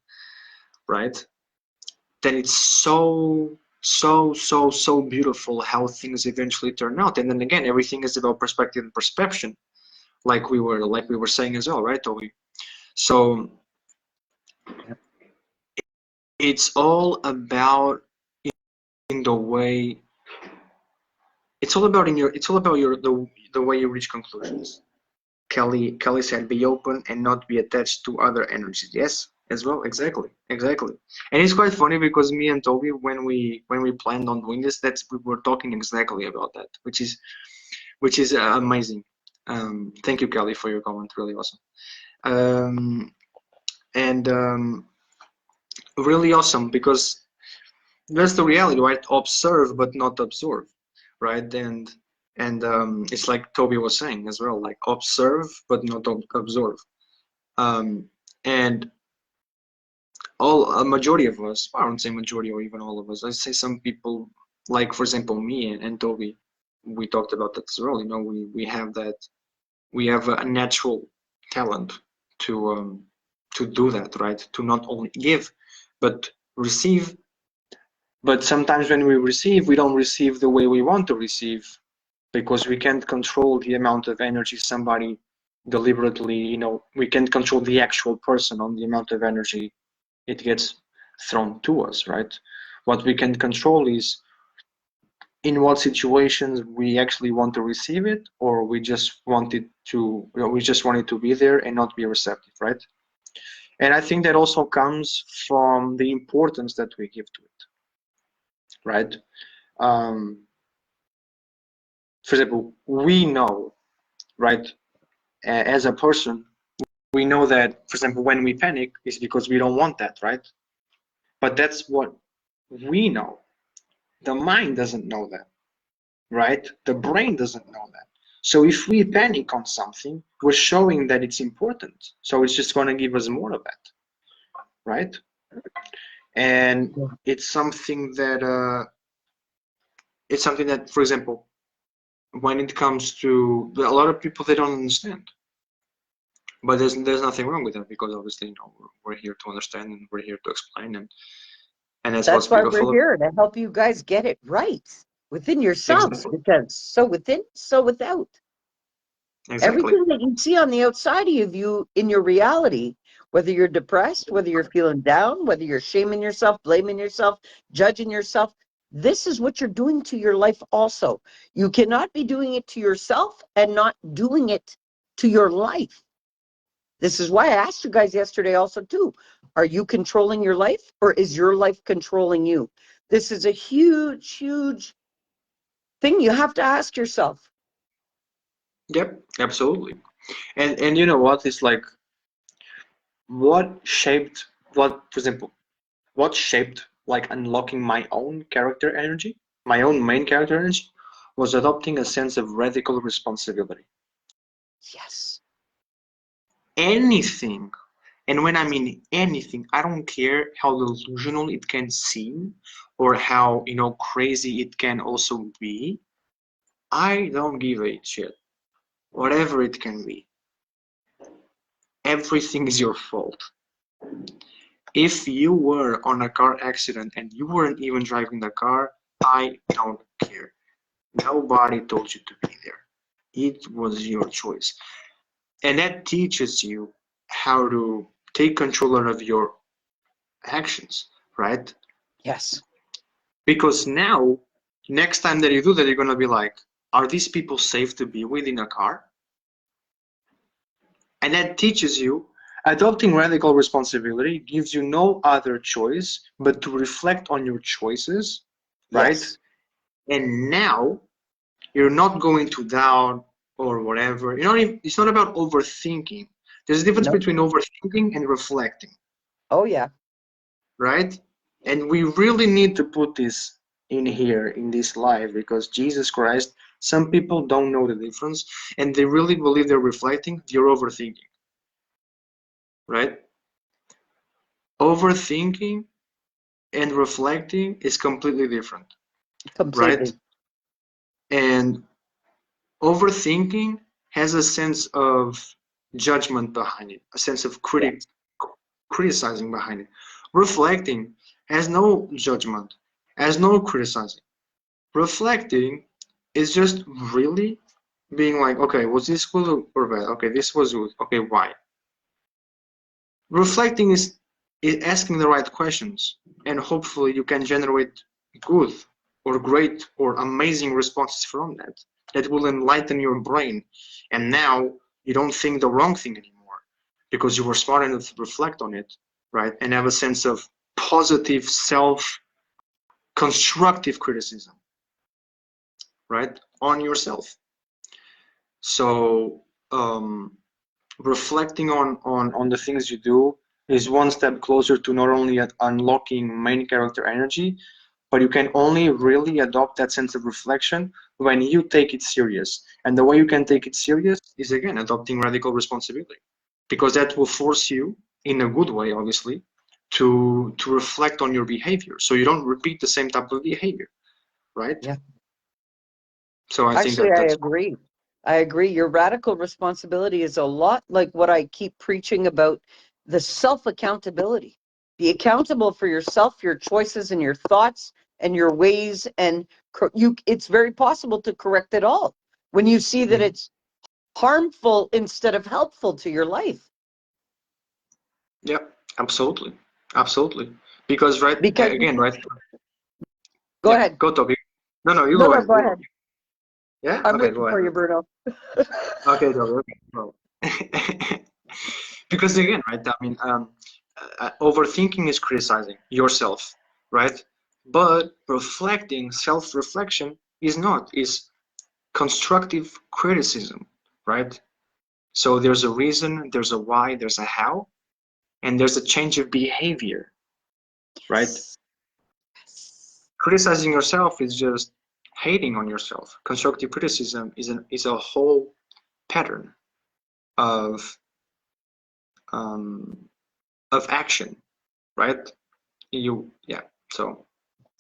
B: right? Then it's so beautiful how things eventually turn out. And then again, everything is about perspective and perception, like we were saying as well, right, Toby? So it's all about, in the way it's all about the way you reach conclusions. Kelly said, be open and not be attached to other energies. Yes, as well, exactly. And it's quite funny because me and Toby, when we planned on doing this, we were talking exactly about that, which is amazing. Thank you, Kelly, for your comment. Really awesome. And really awesome, because that's the reality, right? Observe but not absorb, right? And it's like Toby was saying as well, like observe but not absorb. Um, and a majority of us, I don't say majority or even all of us, I say some people, like for example me and Toby, we talked about that as well. We have a natural talent to do that, right? To not only give but receive. But sometimes when we receive, we don't receive the way we want to receive, because we can't control the amount of energy somebody deliberately, we can't control the actual person on the amount of energy it gets thrown to us, right? What we can control is in what situations we actually want to receive it, or we just want it to, we just want it to be there and not be receptive, right? And I think that also comes from the importance that we give to it, right? Um, for example, we know, right, as a person, we know that, for example, when we panic, is because we don't want that, right? But that's what we know. The mind doesn't know that, right? The brain doesn't know that. So if we panic on something, we're showing that it's important. So it's just going to give us more of that, right? And it's something that, for example, when it comes to a lot of people, they don't understand. But there's nothing wrong with that, because obviously, you know, we're here to understand and we're here to explain, and that's what's
A: That's why we're
B: beautiful.
A: here, to help you guys get it right within yourselves,
B: Exactly.
A: because so within, so without.
B: Exactly.
A: Everything that you see on the outside of you in your reality, whether you're depressed, whether you're feeling down, whether you're shaming yourself, blaming yourself, judging yourself, this is what you're doing to your life also. You cannot be doing it to yourself and not doing it to your life. This is why I asked you guys yesterday also too. Are you controlling your life, or is your life controlling you? This is a huge, huge thing you have to ask yourself.
B: Yep, absolutely. And you know what? It's like, what shaped for example, what shaped like unlocking my own character energy, my own main character energy, was adopting a sense of radical responsibility.
A: Yes.
B: Anything, and when I mean anything, I don't care how delusional it can seem, or how, you know, crazy it can also be. I don't give a shit. Whatever it can be. Everything is your fault. If you were on a car accident and you weren't even driving the car, I don't care. Nobody told you to be there. It was your choice. And that teaches you how to take control of your actions, right?
A: Yes.
B: Because now, next time that you do that, you're going to be like, are these people safe to be with in a car? And that teaches you, adopting radical responsibility gives you no other choice but to reflect on your choices, right?
A: Yes.
B: And now you're not going to doubt or whatever. You know, it's not about overthinking. There's a difference
A: No.
B: between overthinking and reflecting,
A: Oh, yeah.
B: right? And we really need to put this in here in this life, because Jesus Christ, some people don't know the difference, and they really believe they're reflecting, they're overthinking, right? Overthinking and reflecting is completely different, right?
A: Completely.
B: And overthinking has a sense of judgment behind it, a sense of
A: Yes.
B: criticizing behind it. Reflecting has no judgment, has no criticizing. Reflecting is just really being like, okay, was this good or bad? Okay, this was good. Okay, why? Reflecting is asking the right questions, and hopefully you can generate good or great or amazing responses from that, that will enlighten your brain. And now you don't think the wrong thing anymore, because you were smart enough to reflect on it, right? And have a sense of positive self constructive criticism, right, on yourself. So reflecting on the things you do is one step closer to not only at unlocking main character energy, but you can only really adopt that sense of reflection when you take it serious. And the way you can take it serious is, again, adopting radical responsibility, because that will force you, in a good way, obviously, to reflect on your behavior, so you don't repeat the same type of behavior, right?
A: Yeah.
B: So I think
A: Actually,
B: that
A: I
B: that's
A: agree. I agree. Your radical responsibility is a lot like what I keep preaching about, the self accountability. Be accountable for yourself, your choices, and your thoughts and your ways. And it's very possible to correct it all when you see that it's harmful instead of helpful to your life.
B: yeah, absolutely, absolutely. Because right
A: Because,
B: again, right?
A: go
B: Yeah,
A: ahead.
B: go Toby. No, you
A: No,
B: go
A: no,
B: ahead.
A: go
B: You go.
A: ahead.
B: Yeah.
A: I'm
B: Okay,
A: waiting
B: go
A: for
B: ahead.
A: you, Bruno.
B: Okay, go. Okay, go. Because again, right? I mean, overthinking is criticizing yourself, right? But reflecting, self-reflection is not. Is constructive criticism, right? So there's a reason, there's a why, there's a how, and there's a change of behavior, right? Criticizing yourself is just hating on yourself. Constructive criticism is a whole pattern of um, of action, right? Yeah. So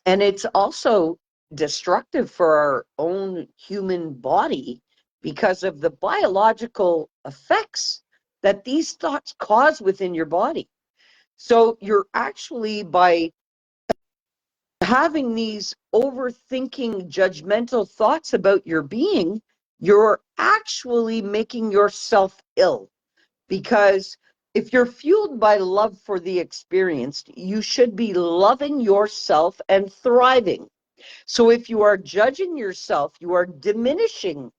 A: And it's also destructive for our own human body because of the biological effects that these thoughts cause within your body. So you're actually, by having these overthinking, judgmental thoughts about your being, you're actually making yourself ill. Because if you're fueled by love for the experienced, you should be loving yourself and thriving. So if you are judging yourself, you are diminishing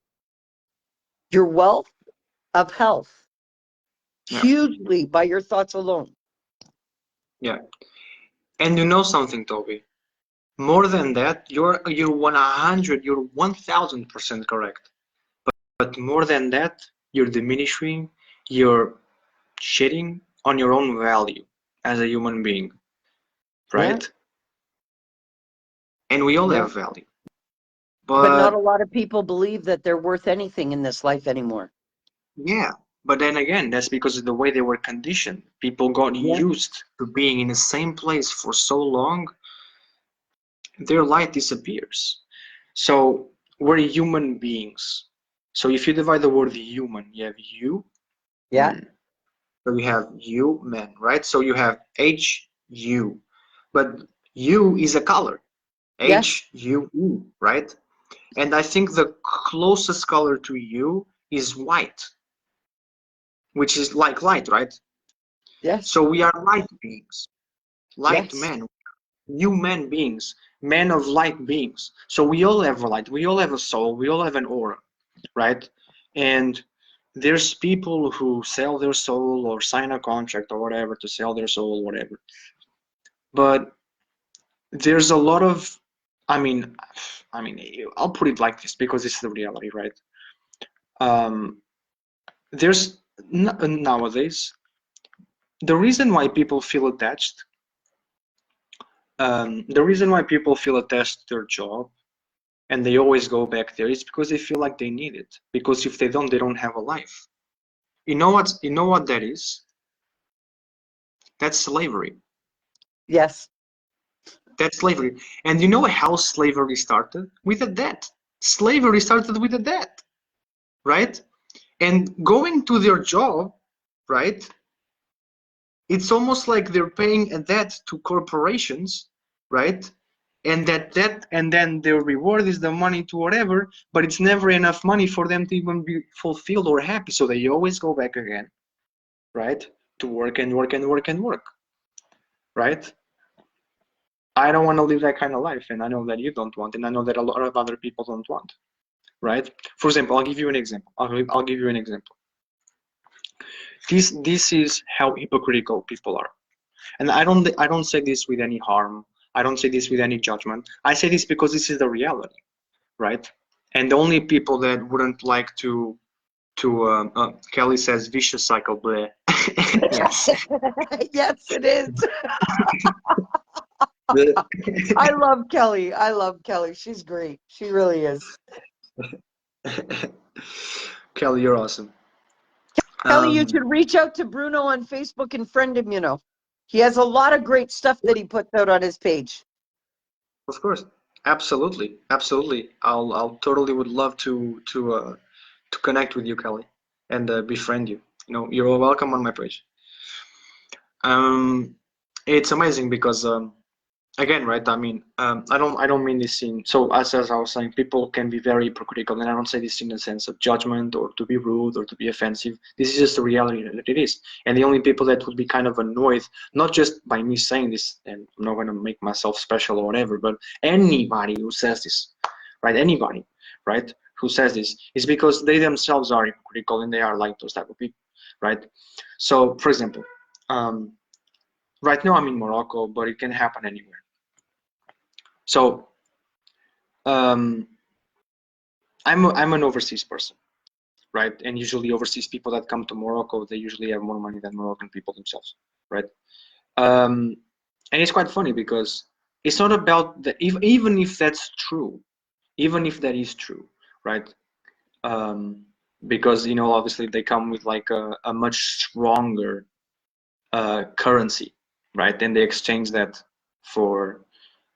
A: your wealth of health
B: yeah,
A: hugely by your thoughts alone.
B: yeah. And you know something, Toby? More than that, you're 100, you're 1000% correct. But more than that, you're diminishing, you're shitting on your own value as a human being,
A: Yeah,
B: right? And we all
A: yeah.
B: have value.
A: But not a
B: But
A: lot of people believe that they're worth anything in this life anymore.
B: yeah, but then again, that's because of the way they were conditioned. People got
A: Yeah,
B: used to being in the same place for so long, their light disappears. So we're human beings. So if you divide the word human, you have you,
A: yeah,
B: man. So you have you, man, right? So you have HU. But U is a color.
A: yes,
B: HUE, right? And I think the closest color to U is white, which is like light, right?
A: yes,
B: So we are light beings, light
A: yes,
B: men, human beings, men of light beings. So we all have a light, we all have a soul, we all have an aura, right? And there's people who sell their soul or sign a contract or whatever to sell their soul, whatever. But there's a lot of, I mean, I mean, I'll put it like this because it's the reality, right? Um, there's nowadays the reason why people feel attached. The reason why people feel attached to their job and they always go back there is because they feel like they need it. Because if they don't have a life. You know what? You know what that is? That's slavery.
A: yes,
B: That's slavery. And you know how slavery started? With a debt. Slavery started with a debt, right? And going to their job, right? It's almost like they're paying a debt to corporations, right? And that debt, and then their reward is the money to whatever, but it's never enough money for them to even be fulfilled or happy. So they always go back again, right? To work and work and work and work, right? I don't want to live that kind of life, and I know that you don't want, and I know that a lot of other people don't want, right? For example, I'll give you an example. I'll give you an example. This is how hypocritical people are. And I don't say this with any harm. I don't say this with any judgment. I say this because this is the reality, right? And the only people that wouldn't like Kelly says vicious cycle, bleh. Yes.
A: yes, it is. I love Kelly. I love Kelly. She's great. She really is.
B: Kelly, you're awesome.
A: Kelly, you should reach out to Bruno on Facebook and friend him, He has a lot of great stuff that he puts out on his page.
B: Of course, absolutely, absolutely. I'll totally would love to connect with you, Kelly, and befriend you. You know, you're welcome on my page. Um, it's amazing because again, right? I mean, I don't mean this in so as I was saying, people can be very hypocritical, and I don't say this in a sense of judgment or to be rude or to be offensive. This is just the reality that it is, and the only people that would be kind of annoyed, not just by me saying this, and I'm not going to make myself special or whatever, but anybody who says this, right? Anybody, right, who says this is because they themselves are hypocritical and they are like those type of people, right? So, for example, right now I'm in Morocco, but it can happen anywhere. So, I'm an overseas person, right? And usually overseas people that come to Morocco, they usually have more money than Moroccan people themselves, right? And it's quite funny because it's not about the even if that's true, even if that is true, right? Because obviously they come with like a much stronger currency, right? And they exchange that for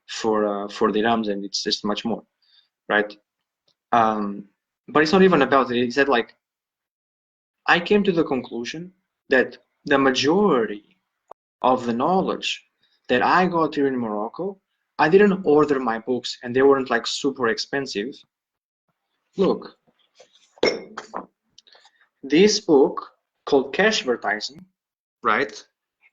B: dirhams, and it's just much more, right? But it's not even about it. It's that like I came to the conclusion that the majority of the knowledge that I got here in Morocco, I didn't order my books and they weren't like super expensive. Look, this book called Cash Advertising, right?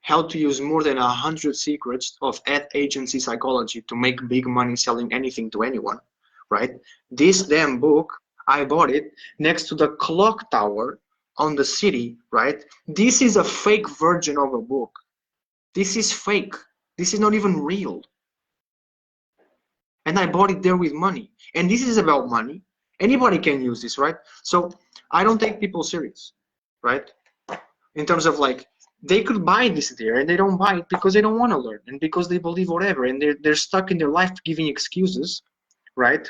B: How to use more than 100 secrets of ad agency psychology to make big money selling anything to anyone, right? This damn book, I bought it next to the clock tower on the city, right? This is a fake version of a book. This is fake. This is not even real. And I bought it there with money. And this is about money. Anybody can use this, right? So I don't take people serious, right? In terms of like, they could buy this there and they don't buy it because they don't want to learn and because they believe whatever and they're stuck in their life giving excuses, right?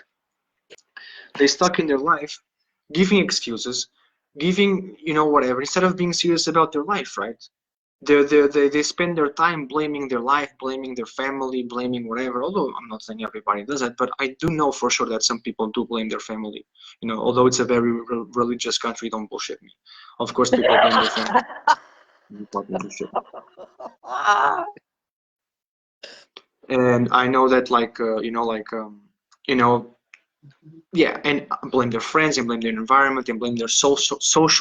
B: They're stuck in their life giving excuses, giving, whatever, instead of being serious about their life, right? They spend their time blaming their life, blaming their family, blaming whatever. Although I'm not saying everybody does that, but I do know for sure that some people do blame their family. Although it's a very religious country, don't bullshit me. Of course, people blame their family. Fucking bullshit. And I know that, like, you know, yeah, and blame their friends and blame their environment and blame their social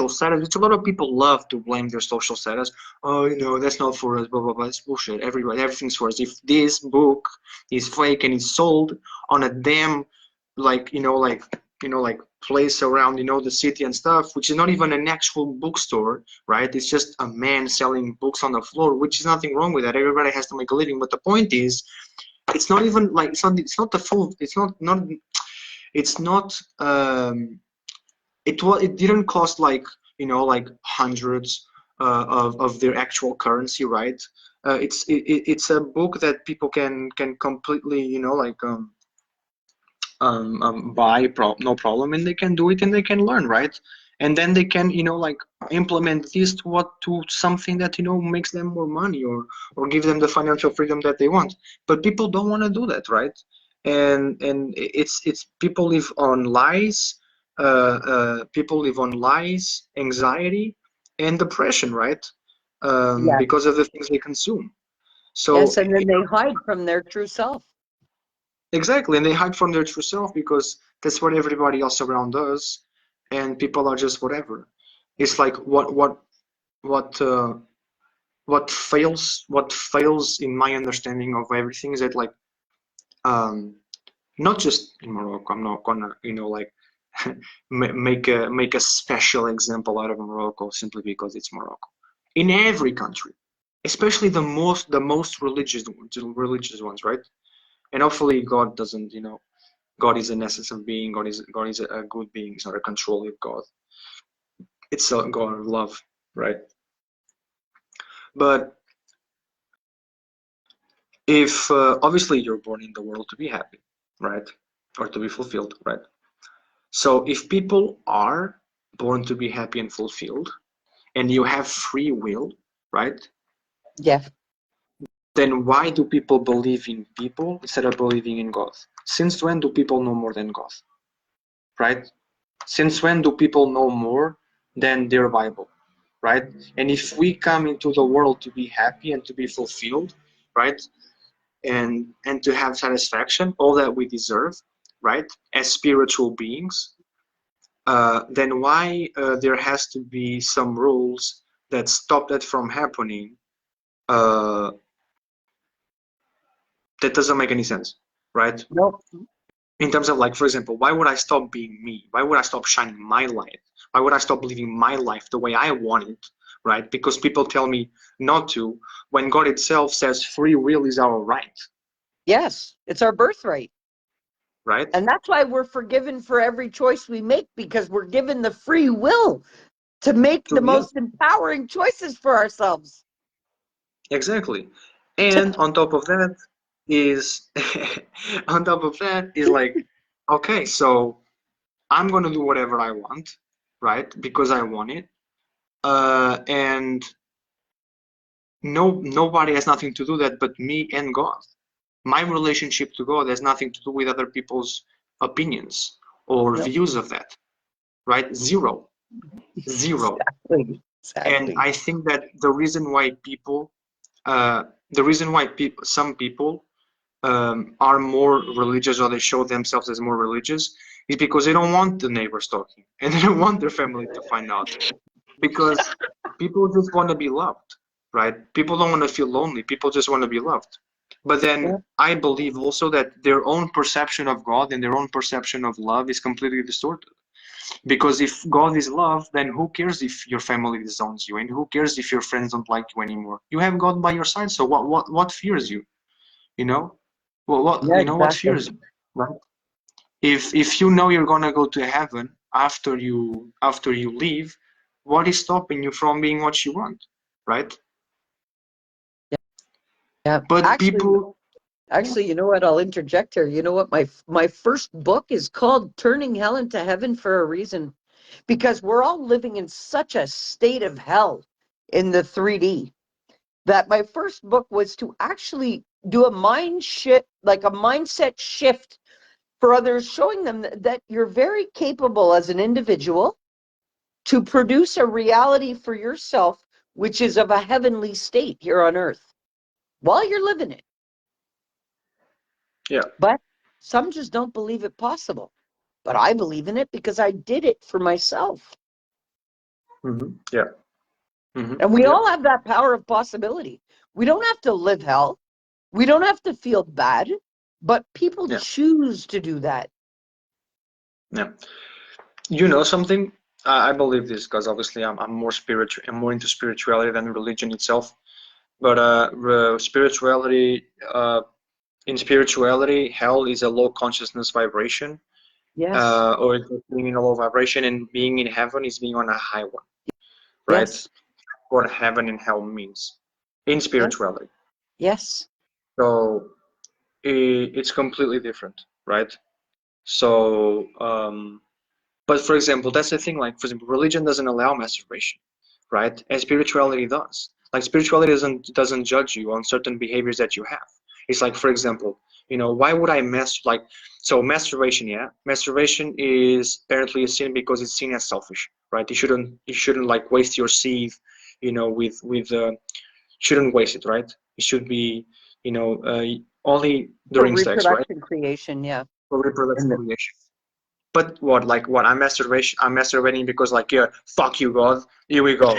B: status, which a lot of people love to blame their social status. Oh, that's not for us, blah blah blah. It's bullshit. Everything's for us. If this book is fake and it's sold on a damn, like place around the city and stuff, which is not even an actual bookstore, right? It's just a man selling books on the floor, which is nothing wrong with that. Everybody has to make a living, but the point is, it's not even like it's not the full. It's not it didn't cost like like hundreds of their actual currency, right? It's a book that people can completely buy no problem, and they can do it and they can learn, right? And then they can like implement this to something that makes them more money, or give them the financial freedom that they want. But people don't want to do that, right? And it's people live on lies. People live on lies, anxiety, and depression, right?
A: Yeah.
B: Because of the things they consume. So
A: Yes, and then they hide from their true self.
B: exactly, and they hide from their true self because that's what everybody else around does, and people are just whatever. It's like what uh, what fails in my understanding of everything is that, like, um, not just in Morocco. I'm not gonna like make a special example out of Morocco simply because it's Morocco. In every country, especially the most religious ones, right? And hopefully God doesn't God is an essence of being. God is a good being. It's not a controlling God. It's a God of love, right? But if obviously you're born in the world to be happy, right, or to be fulfilled, right? So if people are born to be happy and fulfilled, and you have free will, right?
A: Yeah.
B: Then why do people believe in people instead of believing in God? Since when do people know more than God, right? Since when do people know more than their Bible, right? And if we come into the world to be happy and to be fulfilled, right, and to have satisfaction, all that we deserve, right, as spiritual beings, then why there has to be some rules that stop that from happening? Uh, that doesn't make any sense, right?
A: Nope.
B: in terms of, like, for example, why would I stop being me? Why would I stop shining my light? Why would I stop living my life the way I want it, right? Because people tell me not to, when God itself says free will is our right,
A: Yes, it's our birthright.
B: right?
A: And that's why we're forgiven for every choice we make, because we're given the free will to make the
B: So, yeah,
A: most empowering choices for ourselves.
B: exactly. And on top of that is, on top of that is like, okay, so I'm gonna do whatever I want, right? Because I want it. And nobody has nothing to do that but me and God. My relationship to God has nothing to do with other people's opinions or
A: Nope.
B: views of that, right? Zero, zero.
A: Exactly.
B: And
A: Exactly.
B: I think that the reason why some people are more religious, or they show themselves as more religious, is because they don't want the neighbors talking and they don't want their family to find out, because people just want to be loved, right? People don't want to feel lonely. People just want to be loved. But
A: Yeah.
B: then I believe also that their own perception of God and their own perception of love is completely distorted. Because if God is love, then who cares if your family disowns you, and who cares if your friends don't like you anymore? You have God by your side, so what fears you? You know,
A: Yeah,
B: what
A: exactly.
B: fears you, right? If you know you're gonna go to heaven after you leave, what is stopping you from being what you want, right?
A: Yeah.
B: But
A: Actually,
B: people,
A: you know what? I'll interject here. You know what? My first book is called Turning Hell into Heaven for a reason, because we're all living in such a state of hell in the 3D, that my first book was to actually do a mind shift, like a mindset shift for others, showing them that you're very capable as an individual to produce a reality for yourself, which is of a heavenly state here on earth while you're living it.
B: yeah,
A: But some just don't believe it possible. But I believe in it because I did it for myself.
B: yeah,
A: And we
B: yeah,
A: all have that power of possibility. We don't have to live hell. We don't have to feel bad, but people
B: yeah,
A: choose to do that.
B: yeah. You know something? I believe this because obviously I'm more spiritual. I'm more into spirituality than religion itself. But spirituality, in spirituality, hell is a low consciousness vibration,
A: Yes,
B: or it's being in a low vibration, and being in heaven is being on a high one, right?
A: yes,
B: What heaven and hell means in
A: yes,
B: spirituality.
A: yes.
B: So it's completely different, right? So, but for example, that's the thing. Like, for example, religion doesn't allow masturbation, right? And spirituality does. Like, spirituality doesn't judge you on certain behaviors that you have. It's like, for example, why would I like? So masturbation, yeah, masturbation is apparently a sin because it's seen as selfish, right? You shouldn't like waste your seed, with shouldn't waste it, right? It should be, only
A: For
B: during sex, right?
A: reproduction creation, yeah.
B: For reproduction
A: And
B: creation. But what, like, what? I'm masturbating because, like, yeah, fuck you, God. Here we go.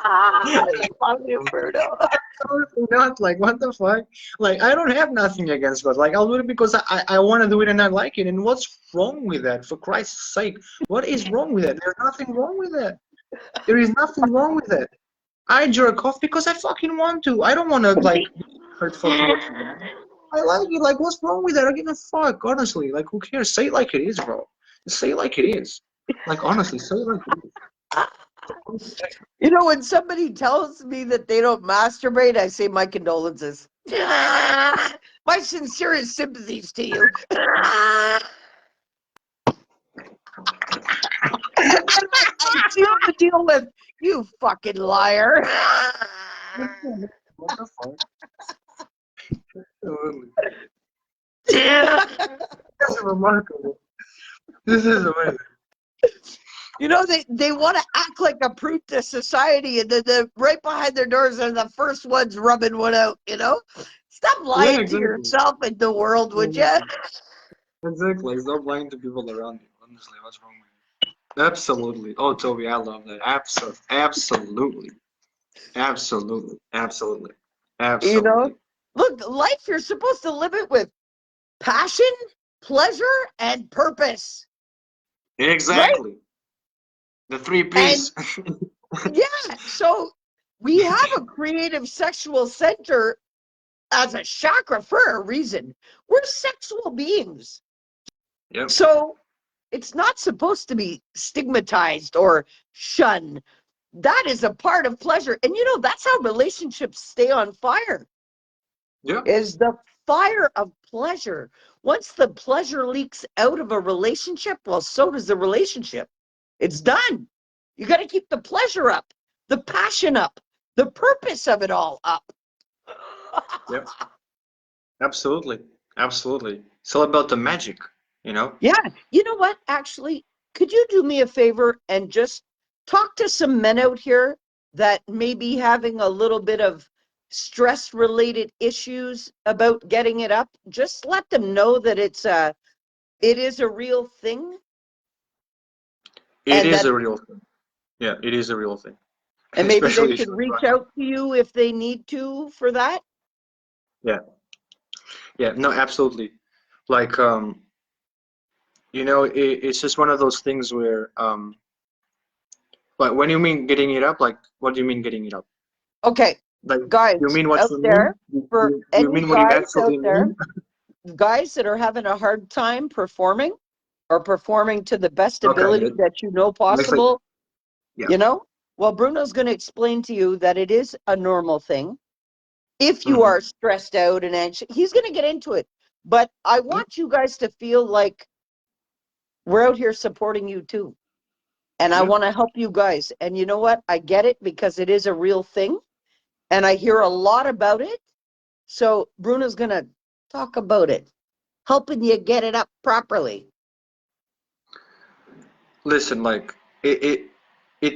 A: I love you, Bruno.
B: Absolutely not. Like, what the fuck? Like, I don't have nothing against God. Like, I'll do it because I want to do it and I like it. And what's wrong with that? For Christ's sake, what is wrong with that? There's nothing wrong with that. There is nothing wrong with that. I jerk off because I fucking want to. I don't want to, like, be hurtful towards God. I like it. Like, what's wrong with that? I give a fuck, honestly. Like, who cares? Say it like it is, bro. Just say it like it is. Like, honestly, say it like it is.
A: You know, when somebody tells me that they don't masturbate, I say my condolences. My sincerest sympathies to you. I still have to deal with you, fucking liar.
B: What the fuck? Absolutely. This is remarkable. This is amazing.
A: You know, they want to act like a brute to society, and then right behind their doors are the first ones rubbing one out, you know? Stop
B: Yeah,
A: lying to
B: exactly.
A: yourself and the world, would you?
B: Exactly. Stop lying to people around you. Honestly, what's wrong with you? Absolutely. Oh, Toby, I love that. Absolutely. Absolutely. Absolutely.
A: You know?
B: Absolutely.
A: Look, life, you're supposed to live it with passion, pleasure, and purpose. Right?
B: Exactly. The three
A: And
B: P's.
A: yeah, so we have a creative sexual center as a chakra for a reason. We're sexual beings.
B: Yep.
A: So it's not supposed to be stigmatized or shunned. That is a part of pleasure. And you know, that's how relationships stay on fire,
B: Yeah.
A: is the fire of pleasure. Once the pleasure leaks out of a relationship, well, so does the relationship. It's done. You got to keep the pleasure up, the passion up, the purpose of it all up.
B: Yep. Absolutely. Absolutely. It's all about the magic, you know?
A: Yeah. You know what? Actually, could you do me a favor and just talk to some men out here that may be having a little bit of stress related issues about getting it up? Just let them know that it is a real thing,
B: It
A: and
B: is
A: that
B: a real thing. Yeah, it is a real thing.
A: and maybe they
B: Especially if
A: should
B: you're
A: reach
B: trying.
A: out to you if they need to for that.
B: Yeah. Yeah, no, absolutely. Like, you know, it's just one of those things where, like, when you mean getting it up, like, what do you mean getting it up?
A: Okay,
B: Like, you
A: guys
B: mean what
A: out
B: you
A: there,
B: mean? You,
A: for
B: you, you
A: any
B: mean what you
A: guys out
B: actually
A: there,
B: mean?
A: guys that are having a hard time performing or performing to the best
B: Okay,
A: ability that you know
B: let's say,
A: possible,
B: yeah.
A: you know? Well, Bruno's going to explain to you that it is a normal thing. If you
B: Hmm.
A: are stressed out and anxious, he's going to get into it. But I
B: Yeah,
A: want you guys to feel like we're out here supporting you too. And I
B: yeah.
A: want to help you guys. And you know what? I get it because it is a real thing. And I hear a lot about it. So Bruno's going to talk about it, helping you get it up properly.
B: Listen, like, it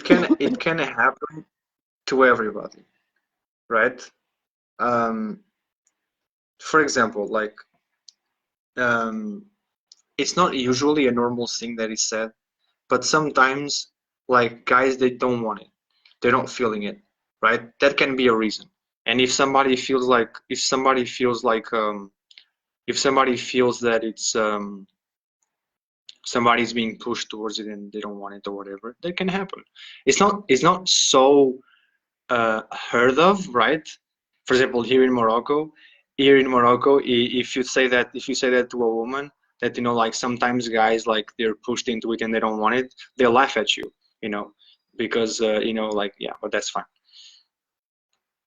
B: can happen to everybody, right? Um, for example, like, um, it's not usually a normal thing that is said, but sometimes, like, guys, they don't want it, they're not feeling it, right? That can be a reason. And if somebody feels that it's somebody's being pushed towards it and they don't want it or whatever, that can happen. It's not so heard of, right? For example, here in Morocco, if you say that to a woman, that, like, sometimes guys, like, they're pushed into it and they don't want it, they'll laugh at you, because like, yeah, but that's fine.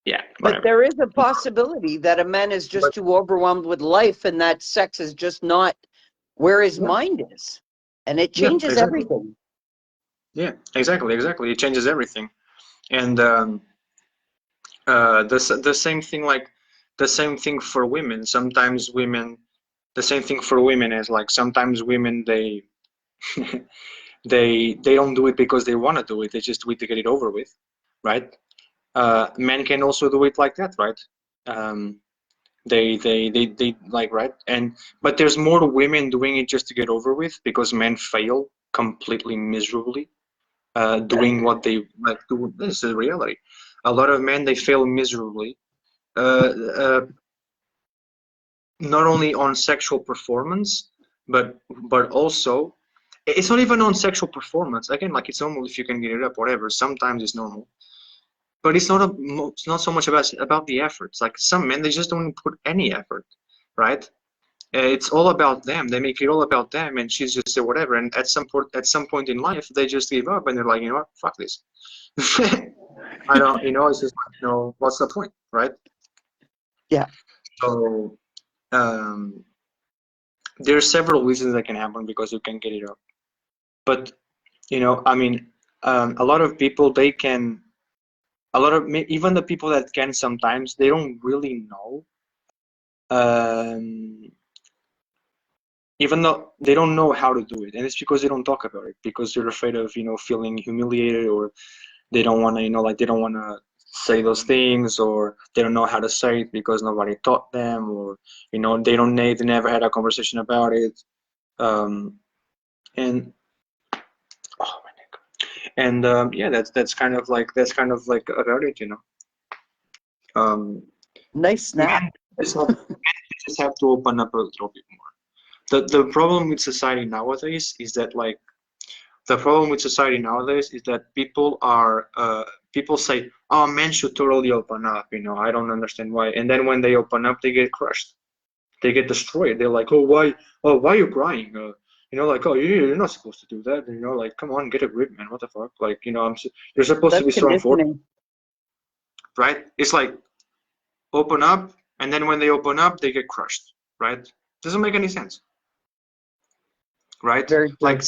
B: Yeah,
A: But
B: whatever.
A: there is a possibility that a man is
B: But
A: just too overwhelmed with life and that sex is just not where his
B: yeah,
A: mind is. And it
B: yeah,
A: changes
B: exactly.
A: everything.
B: Yeah, exactly. It changes everything. And the same thing, like, the same thing for women. Sometimes women, the same thing for women is, like, sometimes women, they don't do it because they want to do it. They just do it to get it over with, right? Men can also do it like that, right? Um, they like, right? And but there's more women doing it just to get over with, because men fail completely miserably doing what they like do. This is the reality. A lot of men, they fail miserably, uh, uh, not only on sexual performance, but also, it's not even on sexual performance. Again, like, it's normal if you can get it up, whatever. Sometimes it's normal, but it's not so much about the efforts. Like, some men, they just don't put any effort, right? It's all about them. They make it all about them, and she's just say whatever. And at some point in life, they just give up, and they're like, what, fuck this. I don't, it's just like, what's the point, right?
A: Yeah.
B: So, um, there are several reasons that can happen because you can get it up. But, I mean, a lot of people, they can, even the people that can, sometimes they don't really know. Um, Even though they don't know how to do it, and it's because they don't talk about it, because they're afraid of, feeling humiliated, or they don't want to, like, they don't want to say those things, or they don't know how to say it because nobody taught them, or, they never had a conversation about it. Um, and oh my neck. And yeah, that's kind of like about it. Um,
A: Nice
B: men,
A: snap.
B: It's not, you just have to open up a little bit more. The problem with society nowadays is that people say, oh, men should totally open up, I don't understand why. And then when they open up, they get crushed. They get destroyed. They're like, why are you crying? Like, oh, you're not supposed to do that. Like, come on, get a grip, man. What the fuck? Like, you're supposed to
A: That's
B: be strong for,
A: conditioning.
B: right? It's like, open up, and then when they open up, they get crushed, right? Doesn't make any sense, right?
A: Very true.
B: Like,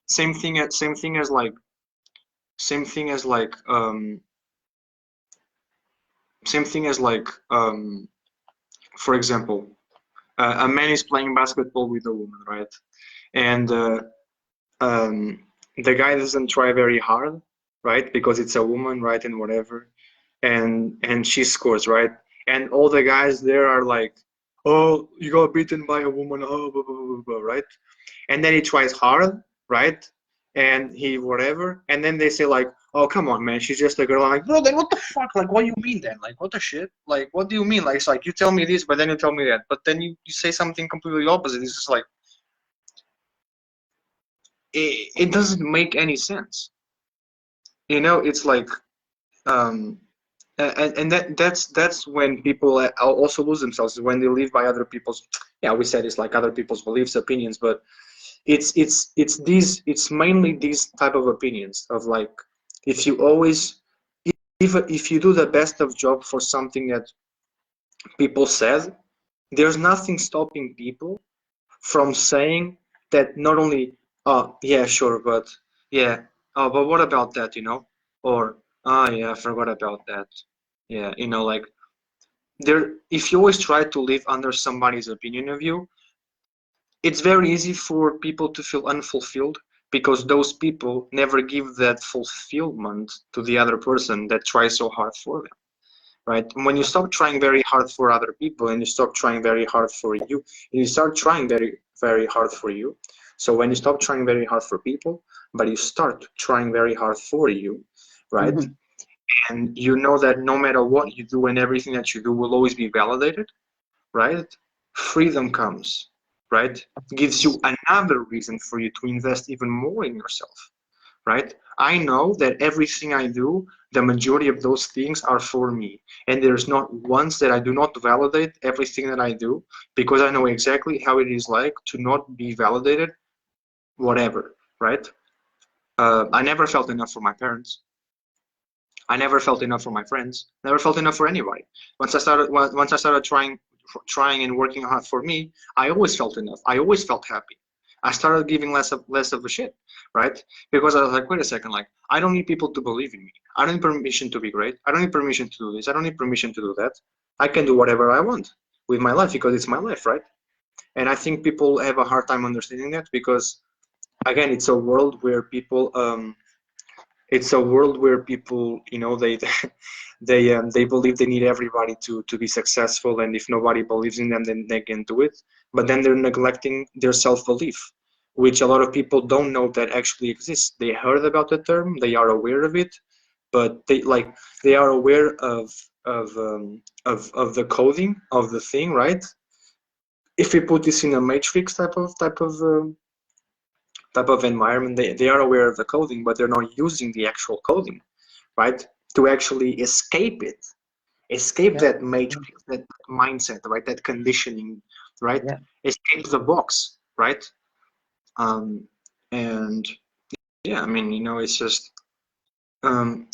B: same thing as like, same thing as like, for example, a man is playing basketball with a woman, right? And the guy doesn't try very hard, right? Because it's a woman, right? And whatever. And she scores, right? And all the guys there are like, oh, you got beaten by a woman, oh, blah, blah, blah, blah, right? And then he tries hard, right? And he whatever. And then they say like, oh, come on, man, she's just a girl. I'm like, bro, then what the fuck? Like, what do you mean then? Like, what the shit? Like, what do you mean? Like, it's like, you tell me this, but then you tell me that. But then you say something completely opposite. It's just like, it doesn't make any sense. It's like, and that's when people also lose themselves, when they live by other people's, yeah, we said it's like other people's beliefs, opinions, but it's mainly these type of opinions of like, if you always, if you do the best of job for something that people said, there's nothing stopping people from saying that, not only, oh yeah, sure, but yeah, oh, but what about that, or, oh yeah, I forgot about that. Yeah, like, there, if you always try to live under somebody's opinion of you, it's very easy for people to feel unfulfilled, because those people never give that fulfillment to the other person that tries so hard for them, right? And when you stop trying very hard for other people, and you stop trying very hard for you, and you start trying very, very hard for you. So when you stop trying very hard for people, but you start trying very hard for you, right?
A: Mhm.
B: And you know that no matter what you do and everything that you do will always be validated, right? Freedom comes, right? Gives you another reason for you to invest even more in yourself, right? I know that everything I do, the majority of those things are for me. And there's not once that I do not validate everything that I do, because I know exactly how it is like to not be validated, whatever, right? I never felt enough for my parents. I never felt enough for my friends. Never felt enough for anybody. Once I started trying and working hard for me, I always felt enough. I always felt happy. I started giving less of a shit, right? Because I was like, wait a second, like, I don't need people to believe in me. I don't need permission to be great. I don't need permission to do this. I don't need permission to do that. I can do whatever I want with my life, because it's my life, right? And I think people have a hard time understanding that, because again, it's a world where people they they believe they need everybody to be successful, and if nobody believes in them, then they can do it. But then they're neglecting their self-belief, which a lot of people don't know that actually exists. They heard about the term, they are aware of it, but they are aware of the coding of the thing, right? If we put this in a matrix type of environment, they are aware of the coding, but they're not using the actual coding, right? To actually escape
A: Yeah.
B: that matrix, that mindset, right? That conditioning, right?
A: Yeah.
B: Escape the box, right? Um, and yeah, I mean, it's just, um,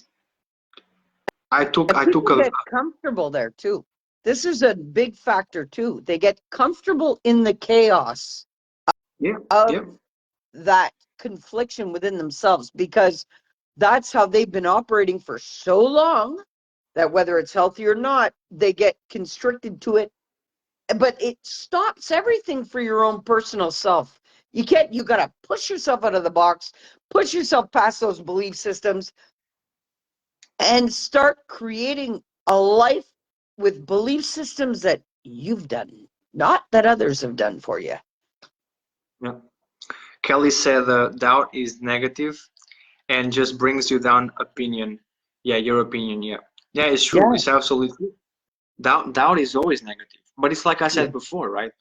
A: And
B: I took
A: people
B: a,
A: get comfortable there too. This is a big factor too. They get comfortable in the chaos
B: yeah, yeah,
A: of that confliction within themselves, because that's how they've been operating for so long, that whether it's healthy or not, they get constricted to it. But it stops everything for your own personal self. You got to push yourself out of the box, push yourself past those belief systems, and start creating a life with belief systems that you've done, not that others have done for you.
B: yeah. Kelly said doubt is negative and just brings you down opinion. Yeah, your opinion. Yeah, yeah, it's true.
A: Yeah.
B: It's absolutely true. Doubt is always negative. But it's like I said
A: Yeah.
B: before, right?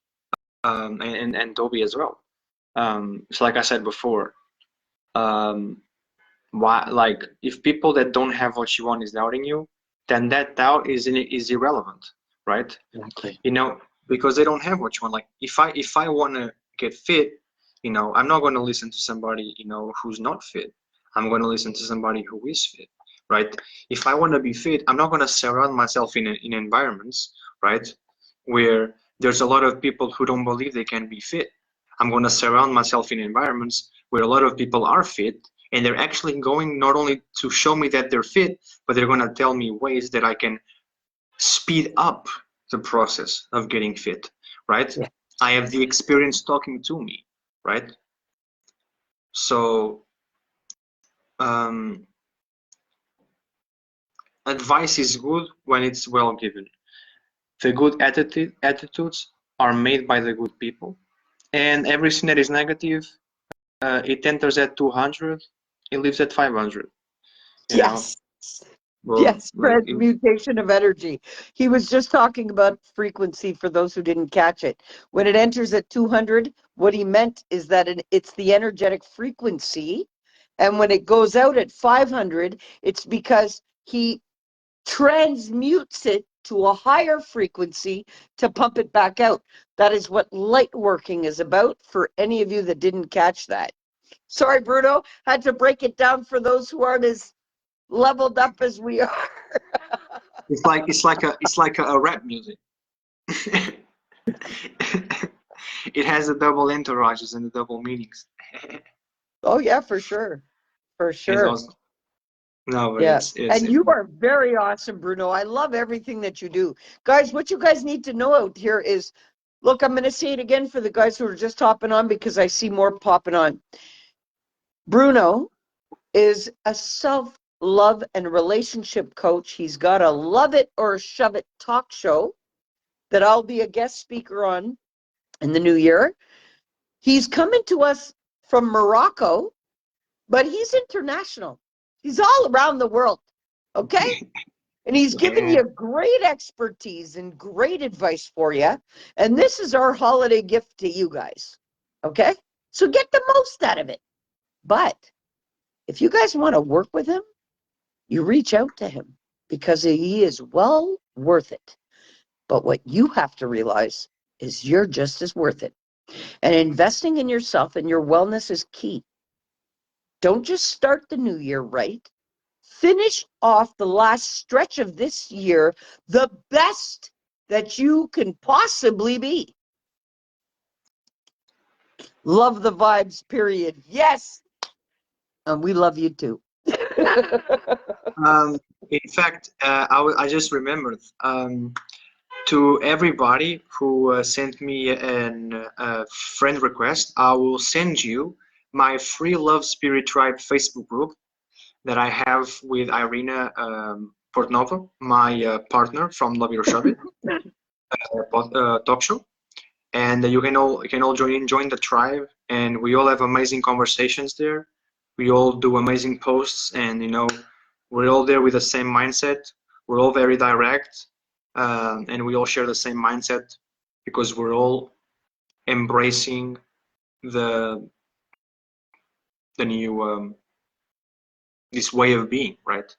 B: And Toby as well. It's like I said before. Um, why, like, if people that don't have what you want is doubting you, then that doubt is irrelevant, right?
A: Exactly.
B: You know, because they don't have what you want. Like, if I want to get fit, you know, I'm not going to listen to somebody, you know, who's not fit. I'm going to listen to somebody who is fit, right? If I want to be fit, I'm not going to surround myself in environments, right, where there's a lot of people who don't believe they can be fit. I'm going to surround myself in environments where a lot of people are fit, and they're actually going not only to show me that they're fit, but they're going to tell me ways that I can speed up the process of getting fit, right?
A: Yeah.
B: I have the experience talking to me, right? So um, advice is good when it's well given. The good attitudes are made by the good people, and everything that is negative, it enters at 200, it leaves at 500. You know,
A: Yes.
B: well,
A: Yes,
B: like
A: transmutation of energy. He was just talking about frequency for those who didn't catch it. When it enters at 200, what he meant is that it's the energetic frequency. And when it goes out at 500, it's because he transmutes it to a higher frequency to pump it back out. That is what light working is about for any of you that didn't catch that. Sorry, Bruno, had to break it down for those who aren't as leveled up as we are.
B: it's like a rap music. It has the double entourages and the double meanings.
A: Oh yeah, for sure. For
B: It's
A: sure.
B: awesome. No, but
A: Yeah.
B: it's
A: And you are very awesome, Bruno. I love everything that you do. Guys, what you guys need to know out here is, look, I'm going to say it again for the guys who are just hopping on because I see more popping on. Bruno is a self-love and relationship coach. He's got a Love It or Shove It talk show that I'll be a guest speaker on in the new year. He's coming to us from Morocco, but he's international. He's all around the world. Okay? And he's given
B: yeah.
A: you great expertise and great advice for you. And this is our holiday gift to you guys. Okay? So get the most out of it. But if you guys want to work with him, you reach out to him because he is well worth it. But what you have to realize is you're just as worth it. And investing in yourself and your wellness is key. Don't just start the new year right. Finish off the last stretch of this year the best that you can possibly be. Love the vibes, period. Yes. And we love you too.
B: Um, in fact, I just remembered, to everybody who sent me a friend request, I will send you my free Love Spirit Tribe Facebook group that I have with Irina Portnova, my partner from Love Your Shove It talk show. And you can all join the tribe, and we all have amazing conversations there. We all do amazing posts, and we're all there with the same mindset. We're all very direct, and we all share the same mindset because we're all embracing the the new this way of being, right?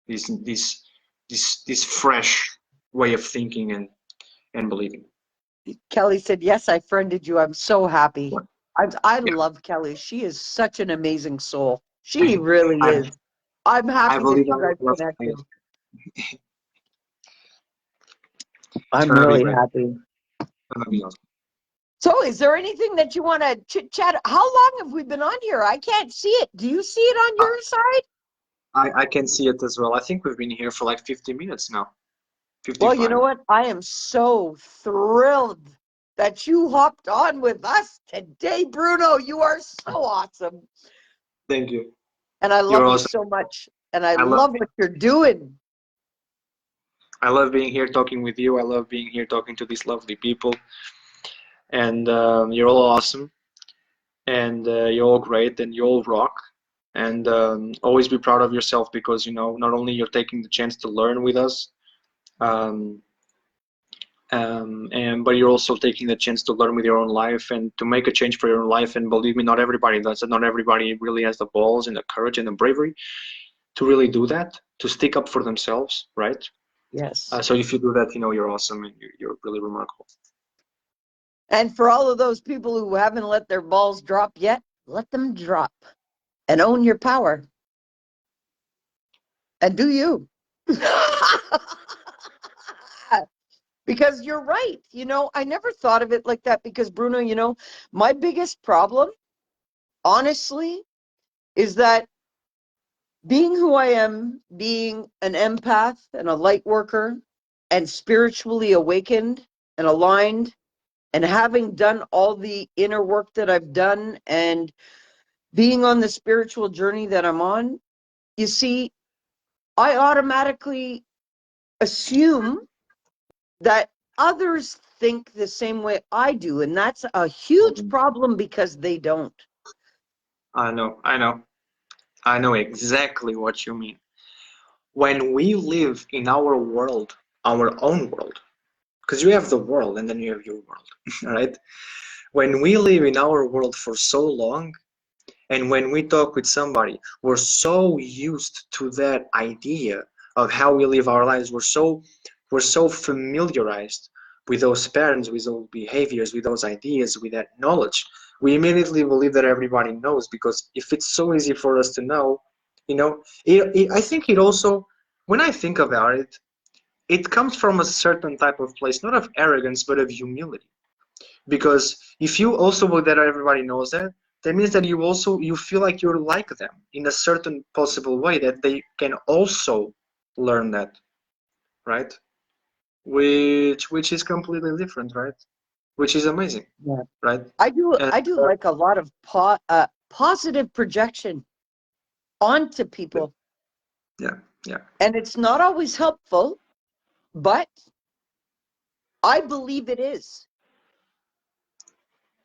B: This fresh way of thinking and believing.
A: Kelly said, yes, I friended you. I'm so happy. I
B: Yeah,
A: love Kelly. She is such an amazing soul. She really
B: I
A: is. I'm
B: I
A: happy that
B: believe
A: you
B: I
A: guys
B: love
A: connected.
B: players. It's
A: I'm
B: gonna be
A: really
B: great.
A: happy.
B: It's gonna be awesome.
A: So, is there anything that you want to chit chat? How long have we been on here? I can't see it. Do you see it on
B: Uh,
A: your side?
B: I can see it as well. I think we've been here for like 50 minutes now.
A: Well, you know
B: 55.
A: what? I am so thrilled that you hopped on with us today, Bruno. You are so awesome.
B: Thank you.
A: And I
B: You're
A: love you
B: awesome.
A: so much. And I
B: I love
A: love what you're doing.
B: I love being here talking with you. I love being here talking to these lovely people. And you're all awesome. And you're all great. And you all rock. And always be proud of yourself because not only you're taking the chance to learn with us, um, but you're also taking the chance to learn with your own life and to make a change for your own life. And believe me, not everybody does it. Not everybody really has the balls and the courage and the bravery to really do that, to stick up for themselves, right?
A: Yes.
B: So if you do that, you're awesome and you're really remarkable.
A: And for all of those people who haven't let their balls drop yet, let them drop and own your power. And do you. Because you're right. I never thought of it like that because, Bruno, my biggest problem, honestly, is that being who I am, being an empath and a light worker and spiritually awakened and aligned, and having done all the inner work that I've done and being on the spiritual journey that I'm on, you see, I automatically assume that others think the same way I do. And that's a huge problem because they don't.
B: I know exactly what you mean. When we live in our world, our own world, because you have the world and then you have your world, right? When we live in our world for so long, and when we talk with somebody, we're so used to that idea of how we live our lives. We're so familiarized with those patterns, with those behaviors, with those ideas, with that knowledge. We immediately believe that everybody knows because if it's so easy for us to know, I think it also, when I think about it, it comes from a certain type of place, not of arrogance, but of humility. Because if you also believe that everybody knows that, that means that you feel like you're like them in a certain possible way that they can also learn that, right? Which is completely different, right? Which is amazing,
A: Yeah.
B: right?
A: I do
B: And,
A: I do like a lot of positive projection onto people.
B: yeah, yeah,
A: And it's not always helpful, but I believe it is.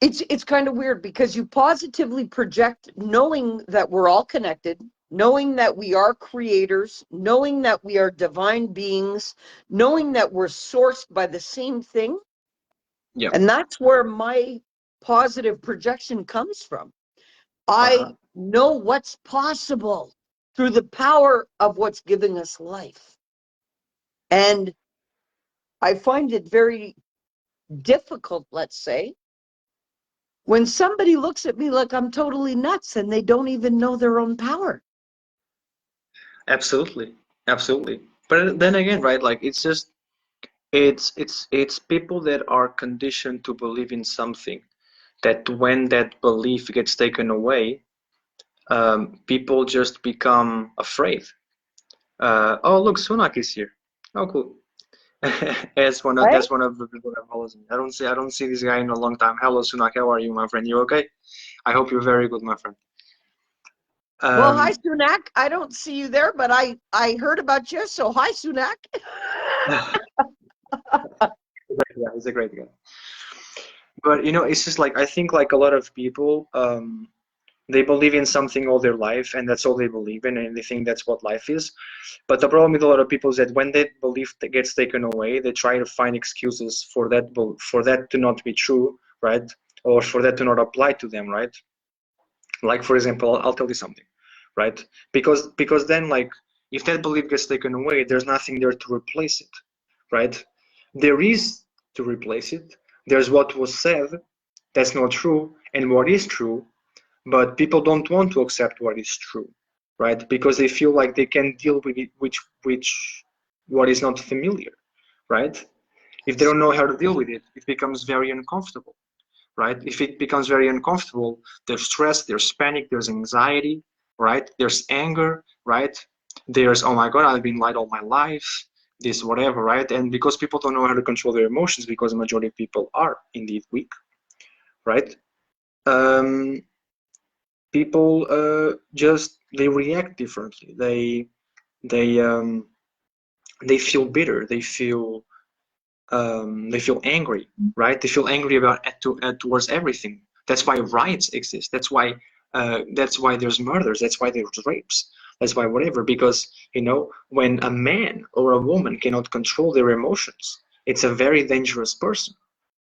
A: It's kind of weird because you positively project knowing that we're all connected, knowing that we are creators, knowing that we are divine beings, knowing that we're sourced by the same thing.
B: yeah.
A: And that's where my positive projection comes from.
B: Uh-huh.
A: I know what's possible through the power of what's giving us life. And I find it very difficult, let's say, when somebody looks at me like I'm totally nuts and they don't even know their own power.
B: Absolutely, absolutely. But then again, right? Like it's people that are conditioned to believe in something that when that belief gets taken away, people just become afraid. Oh, look, Sunak is here. Oh, cool.
A: Right?
B: That's one of the people that follows me. I don't see this guy in a long time. Hello, Sunak. How are you, my friend? You okay? I hope you're very good, my friend.
A: Well, hi,
B: Um,
A: Sunak. I don't see you there, but I heard about you. So, hi, Sunak.
B: yeah, he's a great guy. But it's just like I think like a lot of people, they believe in something all their life, and that's all they believe in, and they think that's what life is. But the problem with a lot of people is that when that belief gets taken away, they try to find excuses for that to not be true, right? Or for that to not apply to them, right? Like for example, I'll tell you something, right? Because then like if that belief gets taken away, there's nothing there to replace it, right? There is to replace it. There's what was said that's not true and what is true, but people don't want to accept what is true, right? Because they feel like they can deal with it, which what is not familiar, right? If they don't know how to deal with it, it becomes very uncomfortable, right? If it becomes very uncomfortable, there's stress, there's panic, there's anxiety, right? There's anger, right? There's, oh my God, I've been lied all my life, this, whatever, right? And because people don't know how to control their emotions, because the majority of people are indeed weak, right? Um, People just they react differently. They um, they feel bitter. They feel angry, right? They feel angry towards everything. That's why riots exist. That's why there's murders. That's why there's rapes. That's why whatever. Because when a man or a woman cannot control their emotions, it's a very dangerous person,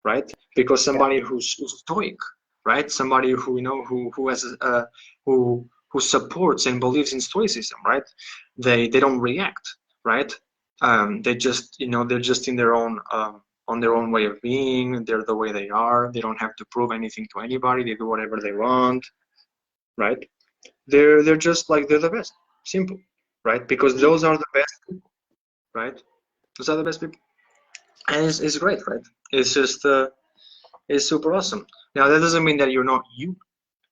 B: right? Because somebody who's stoic, right? Somebody who who has who supports and believes in stoicism, right? They don't react, right? They just they're just in their own on their own way of being. They're the way they are. They don't have to prove anything to anybody. They do whatever they want, right? They're just like they're the best. Simple, right? Because those are the best people, right? Those are the best people, and it's great, right? It's just it's super awesome. Now that doesn't mean that you're not you,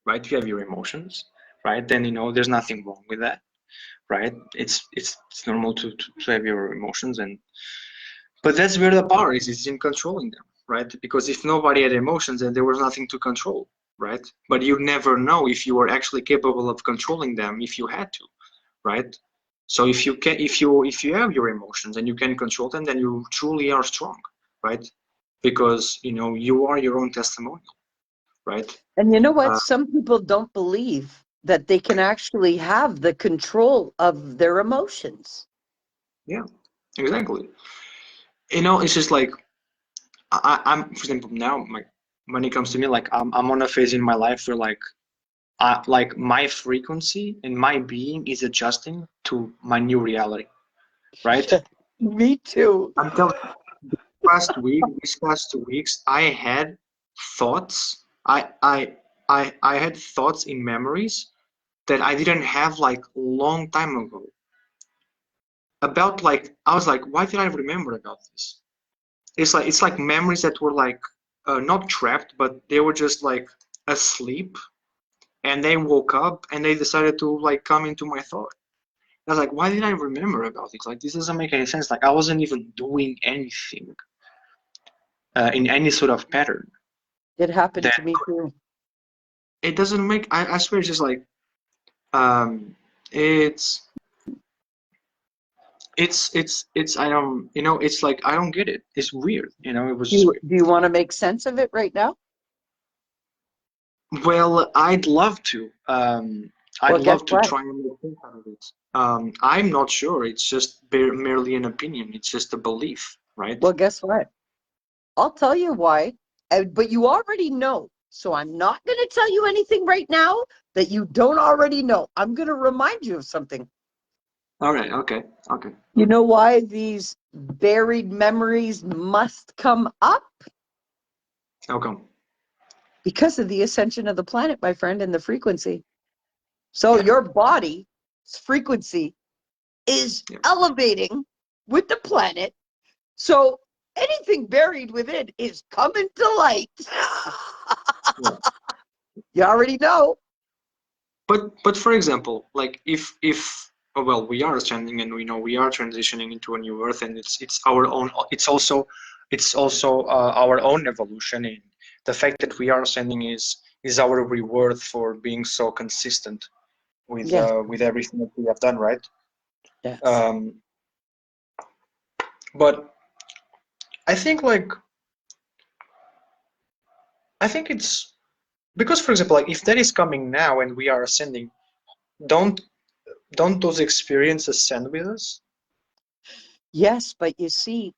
B: right? You have your emotions, right? Then there's nothing wrong with that, right? It's normal to have your emotions, but that's where the power is in controlling them, right? Because if nobody had emotions, then there was nothing to control, right? But you never know if you were actually capable of controlling them if you had to, right? So if you have your emotions and you can control them, then you truly are strong, right? Because you are your own testimonial, right?
A: And you know what?
B: Uh,
A: Some people don't believe that they can actually have the control of their emotions.
B: yeah, exactly. It's just like I'm, for example, now, like when it comes to me, like I'm on a phase in my life where like my frequency and my being is adjusting to my new reality, right?
A: Me too.
B: I'm telling you, these past 2 weeks, I had thoughts. I had thoughts in memories that I didn't have like long time ago. About like I was like, why did I remember about this? It's like memories that were like not trapped, but they were just like asleep, and they woke up and they decided to like come into my thought. I was like, why did I remember about this? Like, this doesn't make any sense. Like, I wasn't even doing anything in any sort of pattern.
A: It happened
B: That
A: to me too.
B: it doesn't make. I swear, it's just like um, it's it's I don't it's like I don't get it. It's weird. It was
A: Do
B: just
A: you,
B: weird.
A: do you want to make sense of it right now?
B: Well, I'd love to. I'd
A: Well, guess
B: love to
A: what?
B: try and make sense out of it. I'm not sure. It's just merely an opinion. It's just a belief, right?
A: Well, guess what? I'll tell you why, but you already know. So I'm not going to tell you anything right now that you don't already know. I'm going to remind you of something.
B: All right. Okay. Okay.
A: You know why these buried memories must come up?
B: How come?
A: Because of the ascension of the planet, my friend, and the frequency. So
B: Yeah.
A: your body's frequency is
B: Yeah.
A: elevating with the planet. So anything buried within is coming to light.
B: Yeah.
A: You already know.
B: But for example, like if well, we are ascending and we know we are transitioning into a new Earth, and it's our own. It's also our own evolution. And the fact that we are ascending is our reward for being so consistent
A: Yes.
B: with everything that we have done, right?
A: Yes.
B: Um, but I think like I think it's because, for example, like if that is coming now and we are ascending, don't don't those experiences ascend with us?
A: Yes, but you see,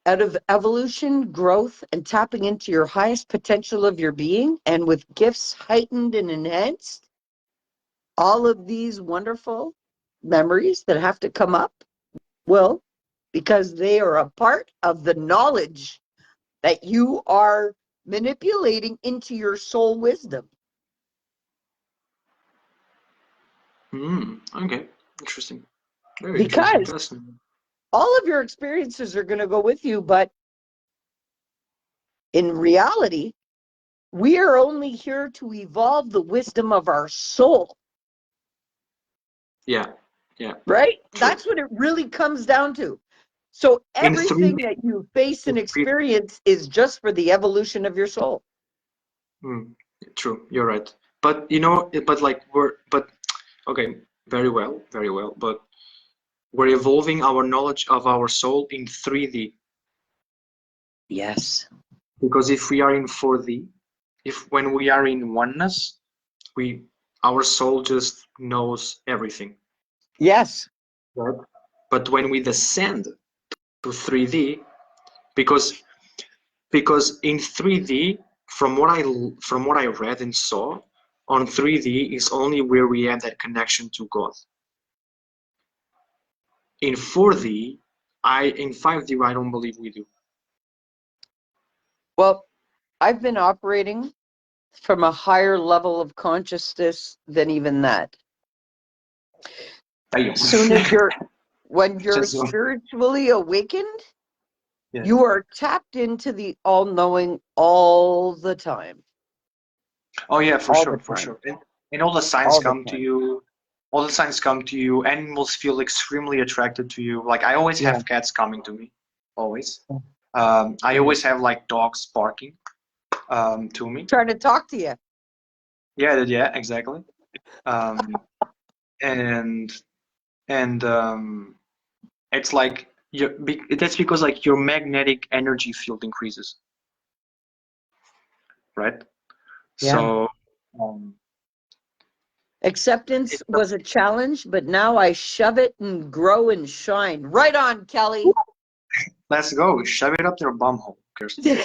A: out of evolution, growth, and tapping into your highest potential of your being, and with gifts heightened and enhanced, all of these wonderful memories that have to come up will, because they are a part of the knowledge that you are manipulating into your soul wisdom.
B: Okay. Interesting. Very interesting.
A: Because
B: Fascinating.
A: all of your experiences are going to go with you, but in reality, we are only here to evolve the wisdom of our soul,
B: Yeah. Yeah.
A: right?
B: True.
A: That's what it really comes down to. So
B: In
A: everything
B: 3D.
A: that you face and
B: In 3D.
A: experience is just for the evolution of your soul.
B: Mm, true. You're right. But but like but okay, very well, very well. But we're evolving our knowledge of our soul in 3D.
A: Yes.
B: Because if we are in 4D, if when we are in oneness, we our soul just knows everything,
A: Yes.
B: right? But when we descend to 3D, because in 3D, from what I read and saw, on 3D is only where we have that connection to God. In 4D, in 5D, I don't believe we do.
A: Well, I've been operating from a higher level of consciousness than even that. Soon as when you're spiritually awakened, you are tapped into the all-knowing all the time.
B: Oh yeah, for sure. And all the signs come to you. All the signs come to you. Animals feel extremely attracted to you. Like I always have cats coming to me, always. I always have like dogs barking to me.
A: Trying to talk to you.
B: Yeah, exactly. And it's like that's because like your magnetic energy field increases, right?
A: Yeah.
B: So
A: acceptance was a challenge, but now I shove it and grow and shine. Right on, Kelly.
B: Let's go. Shove it up their bumhole, Kirsten.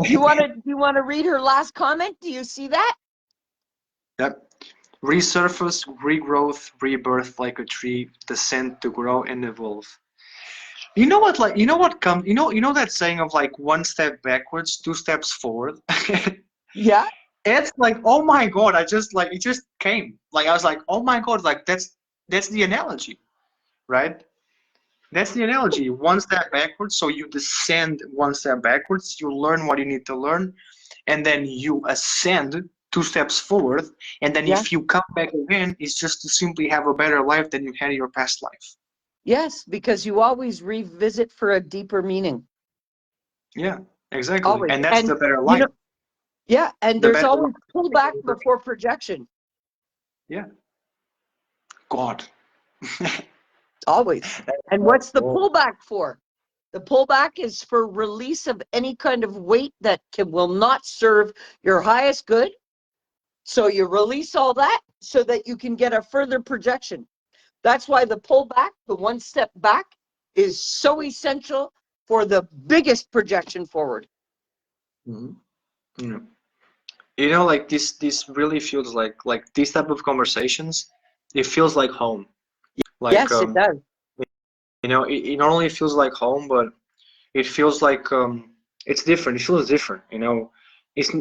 A: You want to read her last comment? Do you see that?
B: Yep. Resurface, regrowth, rebirth like a tree, descend to grow and evolve. You know what? Like, you know what comes? You know that saying of like one step backwards, two steps forward.
A: Yeah.
B: It's like, oh my God! It just came. Like I was like, oh my God! Like that's the analogy, right? That's the analogy. One step backwards, so you descend one step backwards. You learn what you need to learn, and then you ascend two steps forward. And then if you come back again, it's just to simply have a better life than you had in your past life.
A: Yes, because you always revisit for a deeper meaning.
B: Yeah, exactly.
A: Always.
B: And that's the better life.
A: And there's always pullback before projection.
B: Yeah. God.
A: Always. And what's the pullback for? The pullback is for release of any kind of weight that will not serve your highest good. So you release all that so that you can get a further projection. That's why the pullback, the one step back, is so essential for the biggest projection forward.
B: Mm-hmm. Yeah. You know, like this really feels like these type of conversations, it feels like home. Like
A: yes, it does.
B: You know, it not only feels like home, but it feels like it's different. It feels different. You know, it's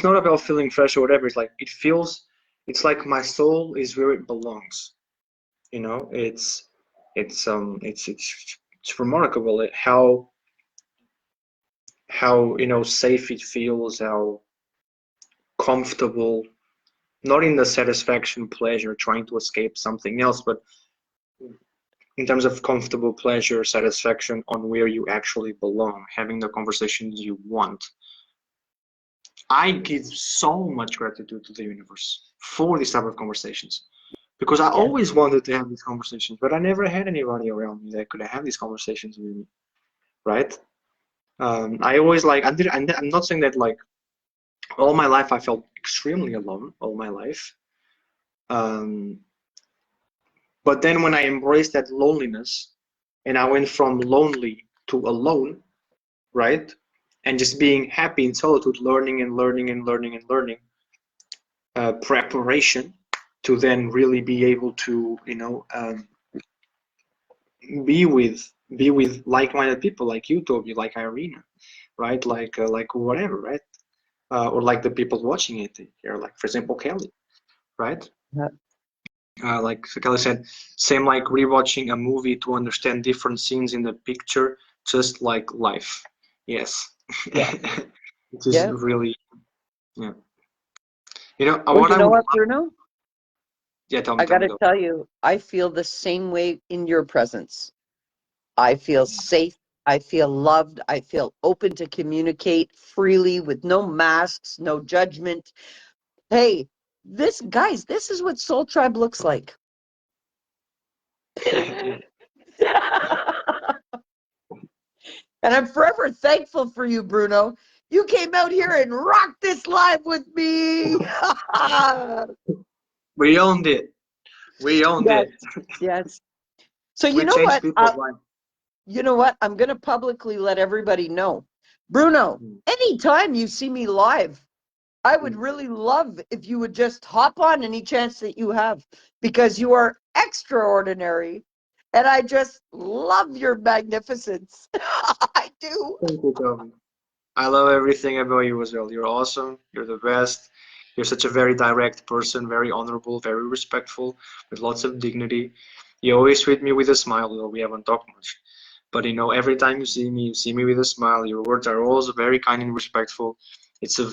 B: not about feeling fresh or whatever. It's like it's like my soul is where it belongs. You know, it's remarkable how you know safe it feels, how comfortable, not in the satisfaction, pleasure, trying to escape something else, but in terms of comfortable pleasure, satisfaction on where you actually belong, having the conversations you want. I give so much gratitude to the universe for these type of conversations because I always wanted to have these conversations, but I never had anybody around me that could have these conversations with me, right? I always like I'm not saying that like all my life I felt extremely alone all my life. But then when I embraced that loneliness and I went from lonely to alone, right? And just being happy in solitude, learning and learning and learning and learning, preparation to then really be able to, you know, be with like-minded people like you, Tobi, like Irina, right? Like whatever, right? Or like the people watching it here, like for example, Kelly, right?
A: Yeah.
B: Like Kelly said, same like rewatching a movie to understand different scenes in the picture, just like life. Yes.
A: Yeah.
B: It is really, yeah. You know,
A: Well, you know what, Bruno?
B: Yeah, tell me.
A: I got to tell you, I feel the same way in your presence. I feel safe. I feel loved. I feel open to communicate freely with no masks, no judgment. Hey, guys, this is what Soul Tribe looks like. And I'm forever thankful for you, Bruno. You came out here and rocked this live with me.
B: We owned it. We owned it.
A: Yes. So you
B: We
A: know
B: changed
A: what?
B: people's lives.
A: you know what? I'm going to publicly let everybody know. Bruno, anytime you see me live, I would really love if you would just hop on any chance that you have, because you are extraordinary. And I just love your magnificence. I do.
B: Thank you, Toby. I love everything about you as well. You're awesome. You're the best. You're such a very direct person, very honorable, very respectful, with lots of dignity. You always treat me with a smile, though we haven't talked much. But every time you see me with a smile. Your words are always very kind and respectful. It's a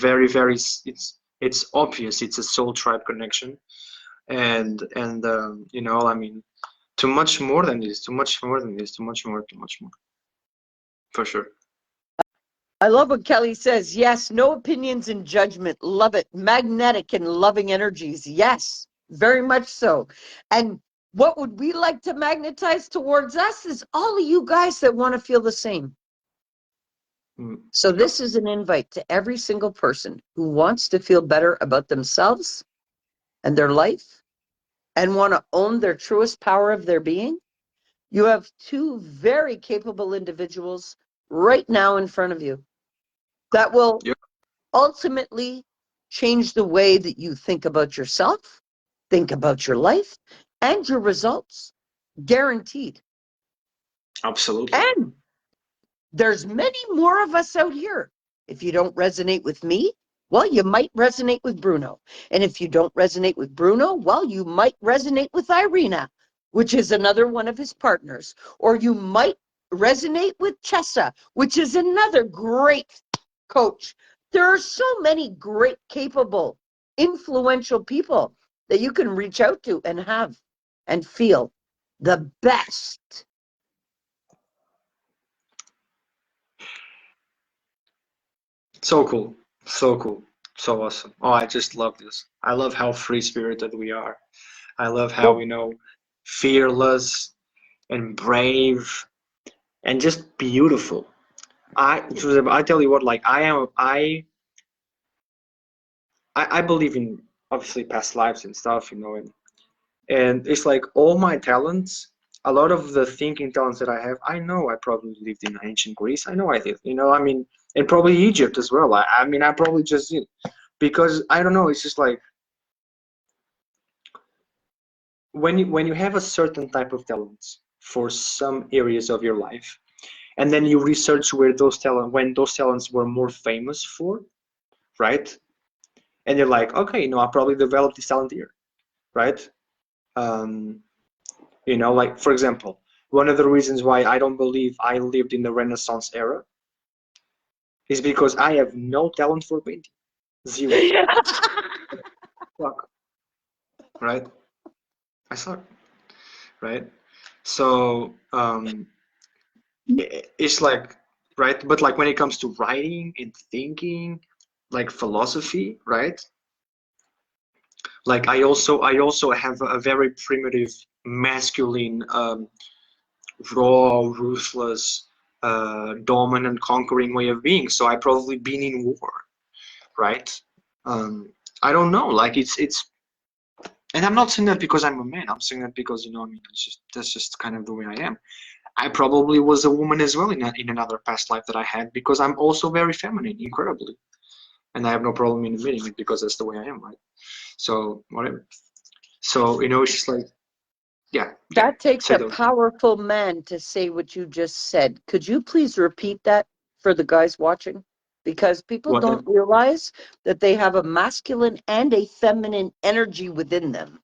B: it's obvious. It's a soul tribe connection, and I mean, too much more than this, too much more than this, too much more, for sure.
A: I love what Kelly says. Yes, no opinions and judgment. Love it. Magnetic and loving energies. Yes, very much so. And what would we like to magnetize towards us is all of you guys that want to feel the same. So this is an invite to every single person who wants to feel better about themselves and their life and want to own their truest power of their being. You have two very capable individuals right now in front of you that will ultimately change the way that you think about yourself, think about your life, and your results. Guaranteed.
B: Absolutely.
A: And there's many more of us out here. If you don't resonate with me, well, you might resonate with Bruno. And if you don't resonate with Bruno, well, you might resonate with Irina, which is another one of his partners. Or you might resonate with Chessa, which is another great coach. There are so many great, capable, influential people that you can reach out to and have and feel the best.
B: So cool. So cool. So awesome. Oh, I just love this. I love how free-spirited we are. I love how, fearless and brave and just beautiful. I tell you what, like I believe in obviously past lives and stuff, and it's like all my talents, a lot of the thinking talents that I have, I know I probably lived in ancient Greece. I know I did, I mean, and probably Egypt as well. I mean, I probably just did because I don't know. It's just like when you have a certain type of talents for some areas of your life, and then you research when those talents were more famous for, right? And you're like, okay, I probably developed this talent here, right? Um, like for example, one of the reasons why I don't believe I lived in the Renaissance era is because I have no talent for painting, zero. Suck, right? I suck, right? So it's like, right? But like when it comes to writing and thinking, like philosophy, right? Like I also have a very primitive masculine, raw, ruthless, dominant, conquering way of being. So I probably been in war, right? I don't know. Like and I'm not saying that because I'm a man. I'm saying that because I mean, that's just kind of the way I am. I probably was a woman as well in another past life that I had because I'm also very feminine, incredibly, and I have no problem in admitting it because that's the way I am, right? So whatever. So it's just like, yeah.
A: That takes
B: Say
A: a
B: those.
A: powerful man to say what you just said. Could you please repeat that for the guys watching? Because people
B: What?
A: don't realize that they have a masculine and a feminine energy within them.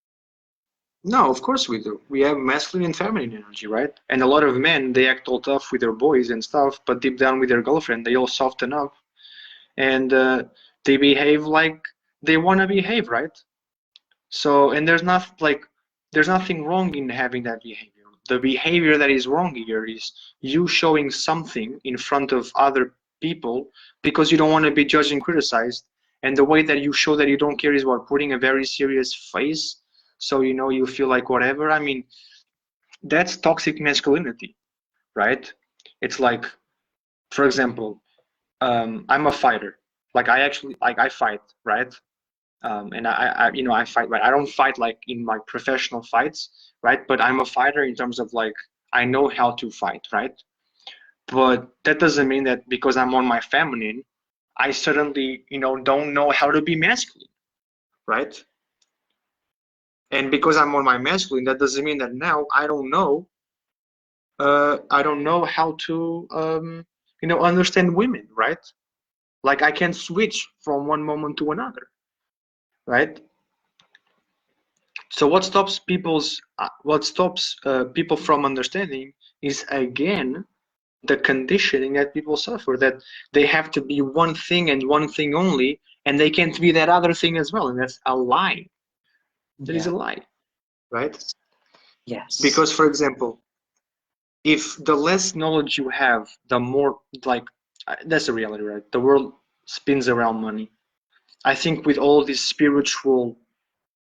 B: No, of course we do. We have masculine and feminine energy, right? And a lot of men, they act all tough with their boys and stuff, but deep down with their girlfriend, they all soften up and they behave like they want to behave, right? So, and there's nothing wrong in having that behavior. The behavior that is wrong here is you showing something in front of other people because you don't want to be judged and criticized. And the way that you show that you don't care is what putting a very serious face. So, you feel like whatever. I mean, that's toxic masculinity, right? It's like, for example, I'm a fighter. Like I fight, right? And I fight, right? I don't fight like in my professional fights, right? But I'm a fighter in terms of like I know how to fight, right? But that doesn't mean that because I'm on my feminine, I suddenly, don't know how to be masculine, right? And because I'm on my masculine, that doesn't mean that now I don't know how to, understand women, right? Like I can switch from one moment to another, right? So what stops people from understanding is again the conditioning that people suffer, that they have to be one thing and one thing only, and they can't be that other thing as well, and that's a lie. That is
A: Yeah.
B: a lie, right?
A: Yes.
B: Because, for example, if the less knowledge you have, the more like that's the reality, right? The world spins around money. I think with all this spiritual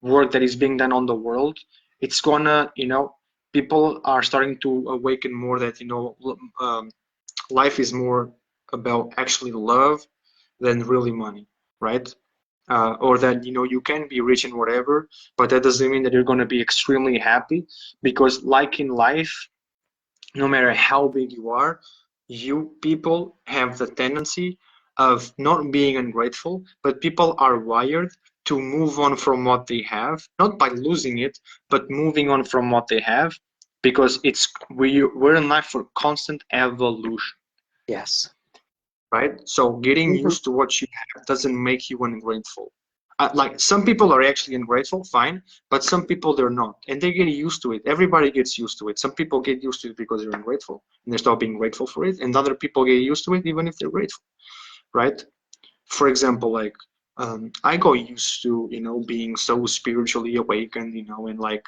B: work that is being done on the world, it's gonna, people are starting to awaken more that, life is more about actually love than really money, right? Or that, you can be rich and whatever, but that doesn't mean that you're going to be extremely happy, because like in life, no matter how big you are, you people have the tendency of not being ungrateful, but people are wired to move on from what they have, not by losing it, but moving on from what they have, because we're in life for constant evolution,
A: Yes.
B: right? So getting
A: Mhm.
B: used to what you have doesn't make you ungrateful. Like some people are actually ungrateful, fine, but some people they're not, and they get used to it. Everybody gets used to it. Some people get used to it because they're ungrateful and they stop being grateful for it, and other people get used to it even if they're grateful, right? For example, like I got used to, being so spiritually awakened, and like,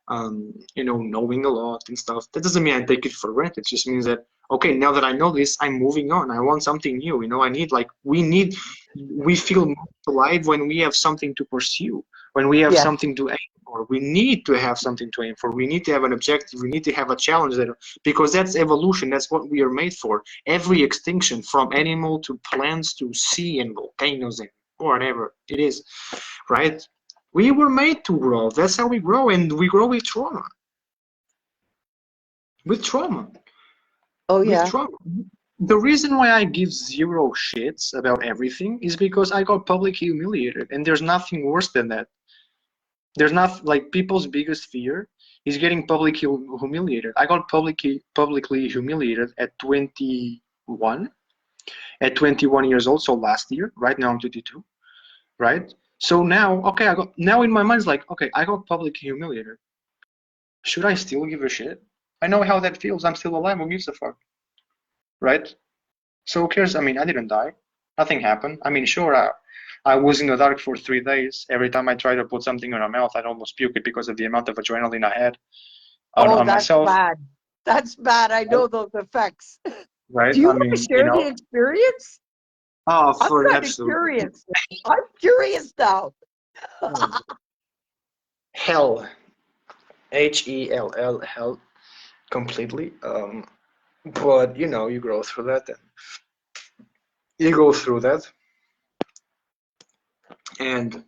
B: knowing a lot and stuff. That doesn't mean I take it for granted. It just means that, okay, now that I know this, I'm moving on. I want something new. I need, like, we feel most alive when we have something to pursue, when we have
A: Yeah.
B: something to aim for. We need to have something to aim for. We need to have an objective. We need to have a challenge because that's evolution. That's what we are made for. Every extinction, from animal to plants to sea and volcanoes and whatever it is, right? We were made to grow. That's how we grow, and we grow with trauma. With trauma.
A: Oh
B: With
A: yeah.
B: trauma. The reason why I give zero shits about everything is because I got publicly humiliated, and there's nothing worse than that. There's not, like, people's biggest fear is getting publicly humiliated. I got publicly humiliated at 21. At 21 years old, so last year. Right now I'm 22, right? So now, okay, now in my mind it's like, okay, I got publicly humiliated. Should I still give a shit? I know how that feels. I'm still alive. Who gives a fuck, right? So who cares? I mean, I didn't die. Nothing happened. I mean, sure, I was in the dark for 3 days. Every time I tried to put something in my mouth, I'd almost puke it because of the amount of adrenaline I had
A: Oh,
B: on
A: that's
B: myself,
A: bad. That's bad. I know those effects.
B: right?
A: Do you
B: I
A: want to
B: mean,
A: share the experience?
B: oh,
A: I'm
B: for
A: kind of
B: absolutely.
A: curious. I'm curious now.
B: Oh, hell, Hell, hell, completely. But you grow through that, and you go through that, and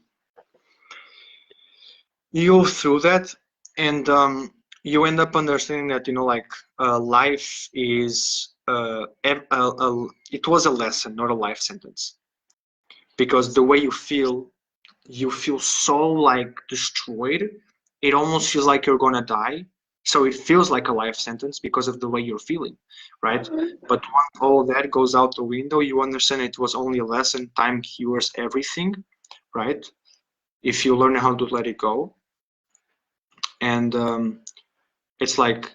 B: you go through that, and you end up understanding that like life is it was a lesson, not a life sentence, because the way you feel so like destroyed, it almost feels like you're gonna die. So it feels like a life sentence because of the way you're feeling, right? But once all that goes out the window, you understand it was only a lesson. Time cures everything, right? If you learn how to let it go. And it's like,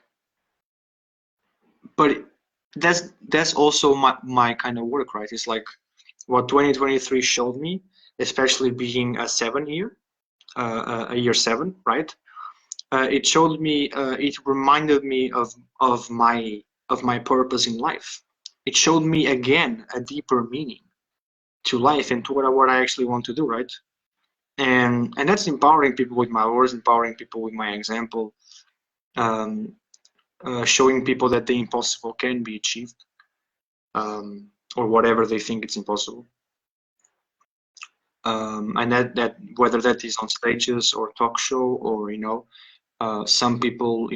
B: but that's also my kind of work, right? It's like what 2023 showed me, especially being a 7 year, a year 7, right? It showed me, it reminded me of my purpose in life. It showed me again a deeper meaning to life and to what I actually want to do, right? And that's empowering people with my words, empowering people with my example, um, showing people that the impossible can be achieved, or whatever they think it's impossible. And that whether that is on stages or talk show, or some people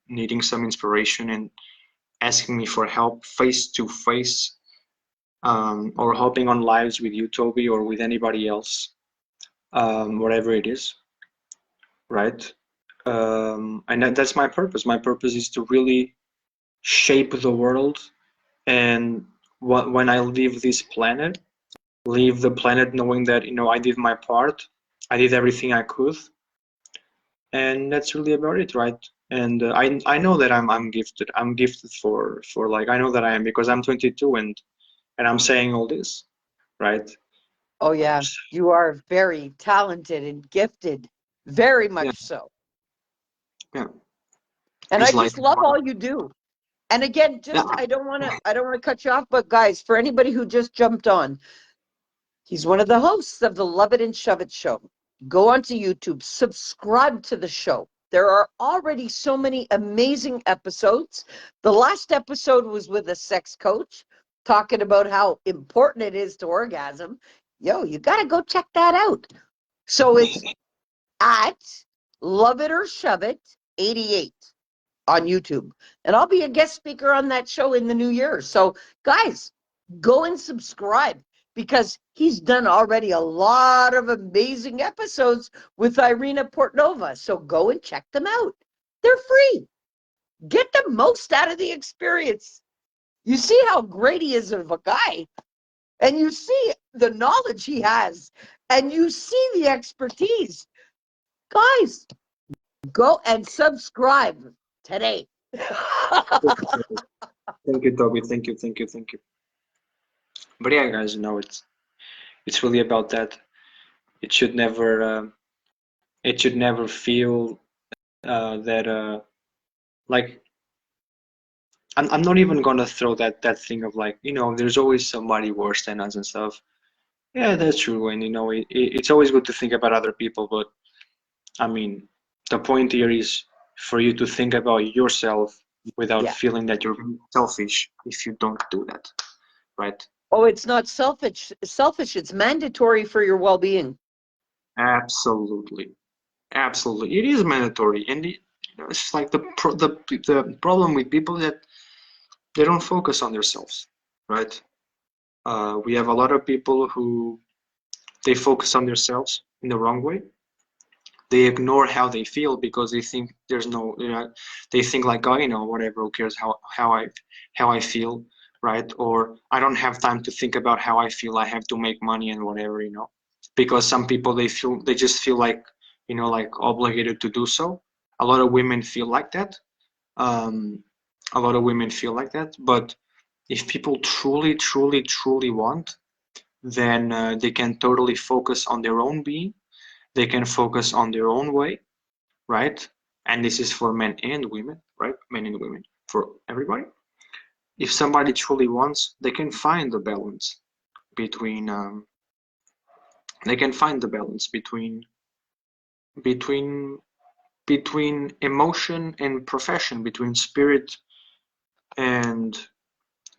B: needing some inspiration, and asking me for help face to face, or hopping on lives with you, Toby, or with anybody else, whatever it is, right? And that's my purpose. My purpose is to really shape the world, and when I leave this planet, leave the planet knowing that, I did my part, I did everything I could, and that's really about it, right? And I know that I'm gifted. I'm gifted for like, I know that I am, because I'm 22 and I'm saying all this, right?
A: Oh yeah, you are very talented and gifted, very
B: Yeah,
A: much so.
B: yeah.
A: And I
B: It's like,
A: just love all you do. And again,
B: yeah,
A: just I don't want to cut you off, but guys, for anybody who just jumped on, he's one of the hosts of the Love It and Shove It show. Go onto YouTube, subscribe to the show. There are already so many amazing episodes. The last episode was with a sex coach talking about how important it is to orgasm. Yo, you got to go check that out. So it's at Love It or Shove It 88 on YouTube. And I'll be a guest speaker on that show in the new year. So, guys, go and subscribe because he's done already a lot of amazing episodes with Irina Portnova. So go and check them out. They're free. Get the most out of the experience. You see how great he is of a guy, and you see the knowledge he has, and you see the expertise. Guys, go and subscribe today.
B: thank you, Toby. Thank you, thank you, thank you. But yeah, guys, it's really about that. It should never, it should never feel that like, I'm not even gonna throw that thing of like, there's always somebody worse than us and stuff. Yeah, that's true, and it's always good to think about other people, but I mean, the point here is for you to think about yourself without
A: Yeah.
B: feeling that you're being selfish if you don't do that, right?
A: Oh, it's not selfish. Selfish. It's mandatory for your well-being.
B: Absolutely, absolutely. It is mandatory, and it's like the problem with people that they don't focus on themselves, right? We have a lot of people who they focus on themselves in the wrong way. They ignore how they feel because they think there's no, they think like, oh, whatever, who cares how I feel, right? Or I don't have time to think about how I feel. I have to make money and whatever, because some people they just feel like, like obligated to do so. A lot of women feel like that. Um, a lot of women feel like that, but if people truly, truly, truly want, then they can totally focus on their own being. They can focus on their own way, right? And this is for men and women, right? Men and women, for everybody. If somebody truly wants, they can find the balance between. They can find the balance between between emotion and profession, between spirit and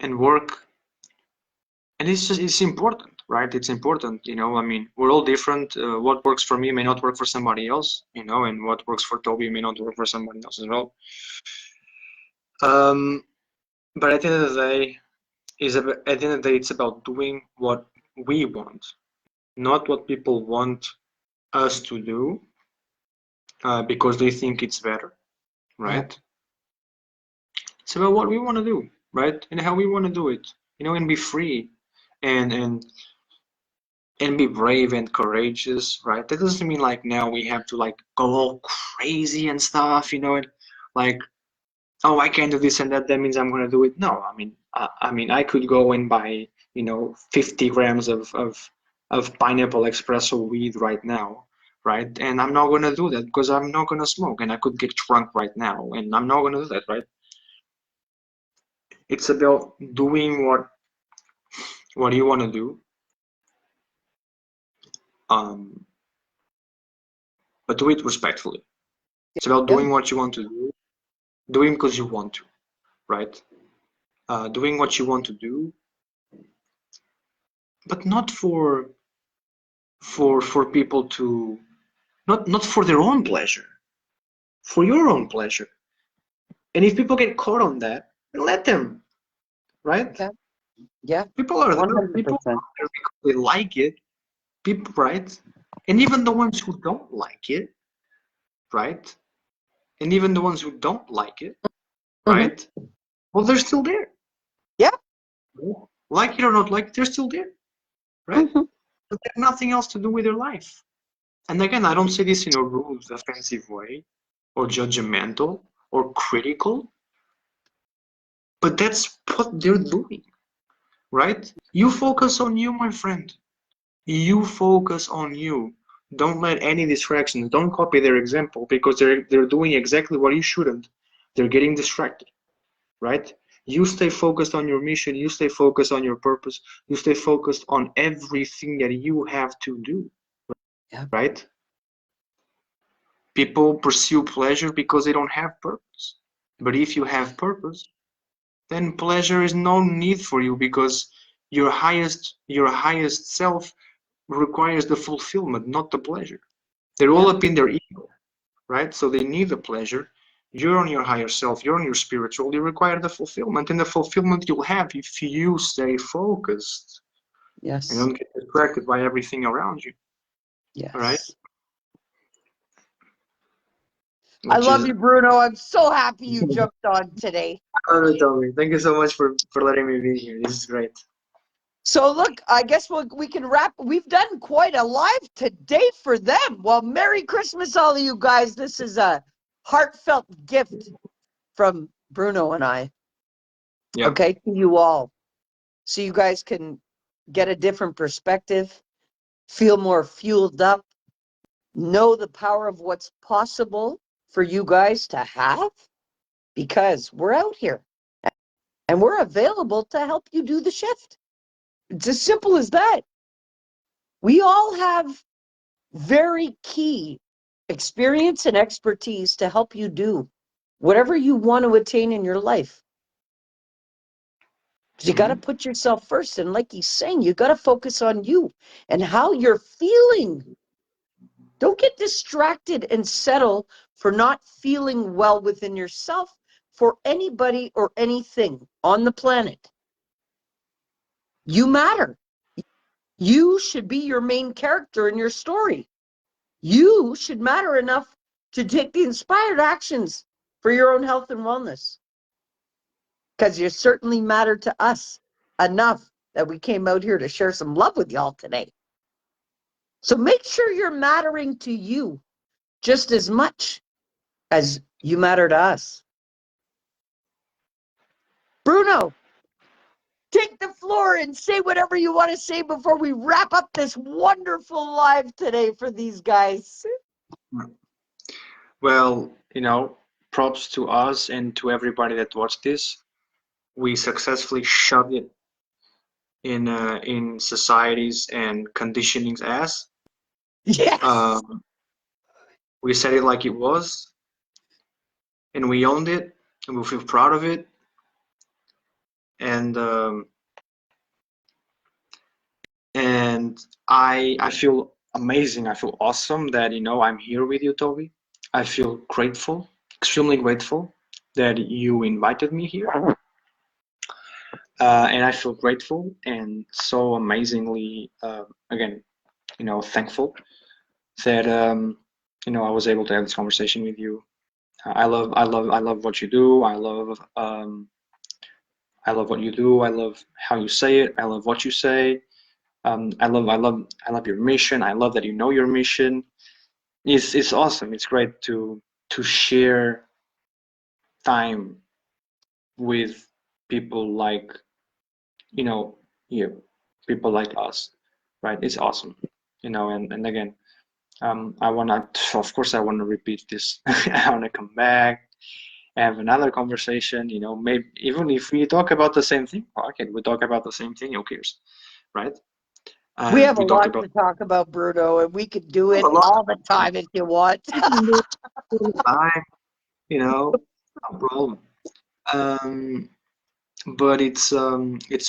B: work, and it's important, right? It's important, I mean, we're all different. What works for me may not work for somebody else, and what works for Toby may not work for somebody else as well. But at the end of the day, it's about doing what we want, not what people want us to do, because they think it's better,
A: Yeah.
B: right? It's about what we want to do, right? And how we want to do it, and be free, and be brave and courageous, right? That doesn't mean like now we have to like go all crazy and stuff, and like, oh, I can't do this and that. That means I'm gonna do it. No, I mean, I could go and buy, 50 grams of pineapple espresso weed right now, right? And I'm not gonna do that because I'm not gonna smoke, and I could get drunk right now, and I'm not gonna do that, right? It's about doing what you want to do, um, but do it respectfully. It's about
A: Yeah.
B: doing what you want to do, doing because you want to, right? Doing what you want to do, but not for people to, not for their own pleasure, for your own pleasure. And if people get caught on that, let them, right?
A: Okay. Yeah.
B: People are there. People
A: 100%.
B: are there because they like it. People, right? And even the ones who don't like it, right? And even the ones who don't like it,
A: Hmm.
B: right? Well, they're still there.
A: Yeah.
B: Like it or not like it, they're still there, right?
A: Hmm.
B: But they have nothing else to do with their life. And again, I don't say this in a rude, offensive way, or judgmental, or critical, but that's what they're doing, right? You focus on you, my friend. You focus on you. Don't let any distractions. Don't copy their example because they're doing exactly what you shouldn't. They're getting distracted, right? You stay focused on your mission. You stay focused on your purpose. You stay focused on everything that you have to do,
A: Yeah.
B: right? People pursue pleasure because they don't have purpose. But if you have purpose, then pleasure is no need for you because your highest self requires the fulfillment, not the pleasure. They're all
A: Yeah.
B: up in their ego, right? So they need the pleasure. You're on your higher self, you're on your spiritual, you require the fulfillment, and the fulfillment you'll have if you stay focused and
A: Yes.
B: don't get distracted by everything around you. All right?
A: Yes. I
B: Which
A: love
B: is
A: you, Bruno. I'm so happy you jumped on today.
B: Tobi. Thank you so much for letting me be here. This is great.
A: So look, I guess we can wrap. We've done quite a live today for them. Well, Merry Christmas, all of you guys. This is a heartfelt gift from Bruno and I.
B: Yeah.
A: Okay, to you all. So you guys can get a different perspective, feel more fueled up, know the power of what's possible for you guys to have, because we're out here and we're available to help you do the shift. It's as simple as that. We all have very key experience and expertise to help you do whatever you want to attain in your life. You got to
B: Mm-hmm.
A: put yourself first. And like he's saying, you got to focus on you and how you're feeling. Don't get distracted and settle for not feeling well within yourself for anybody or anything on the planet. You matter. You should be your main character in your story. You should matter enough to take the inspired actions for your own health and wellness. Because you certainly matter to us enough that we came out here to share some love with y'all today. So make sure you're mattering to you just as much as you matter to us. Bruno, take the floor and say whatever you want to say before we wrap up this wonderful live today for these guys.
B: Well, props to us and to everybody that watched this. We successfully shoved it in society's and conditioning's ass.
A: Yes.
B: Um, we said it like it was, and we owned it, and we feel proud of it. And I feel amazing. I feel awesome that I'm here with you, Toby. I feel grateful, extremely grateful that you invited me here. And I feel grateful and so amazingly, again, thankful that I was able to have this conversation with you. I love what you do. I love what you do. I love how you say it. I love what you say. I love your mission. I love that you know your mission. It's awesome. It's great to share time with people like you, people like us, right? It's awesome, and again, I wanna, of course, I wanna repeat this. I wanna come back, have another conversation. Maybe even if we talk about the same thing, okay, we talk about the same thing. Who cares, right?
A: We have a
B: We talked
A: lot
B: about
A: to talk about, Bruno, and we could do
B: a
A: it
B: lot
A: all the time if you want.
B: of time, no problem. Um, but it's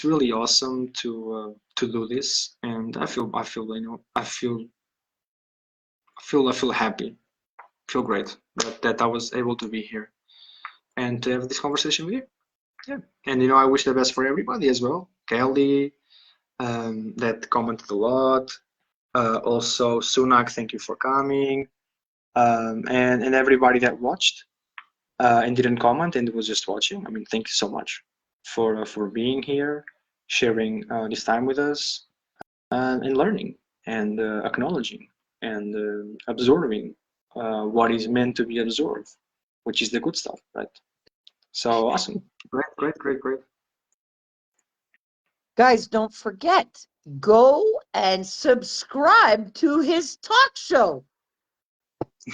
B: really awesome to do this, and I feel happy, feel great that I was able to be here and to have this conversation with you. Yeah, and I wish the best for everybody as well. Kelly, that commented a lot. Also, Sunak, thank you for coming. And everybody that watched and didn't comment and was just watching. I mean, thank you so much for being here, sharing this time with us, and learning and acknowledging and absorbing what is meant to be absorbed, which is the good stuff, right? So awesome. Great, great, great, great.
A: Guys, don't forget, go and subscribe to his talk show.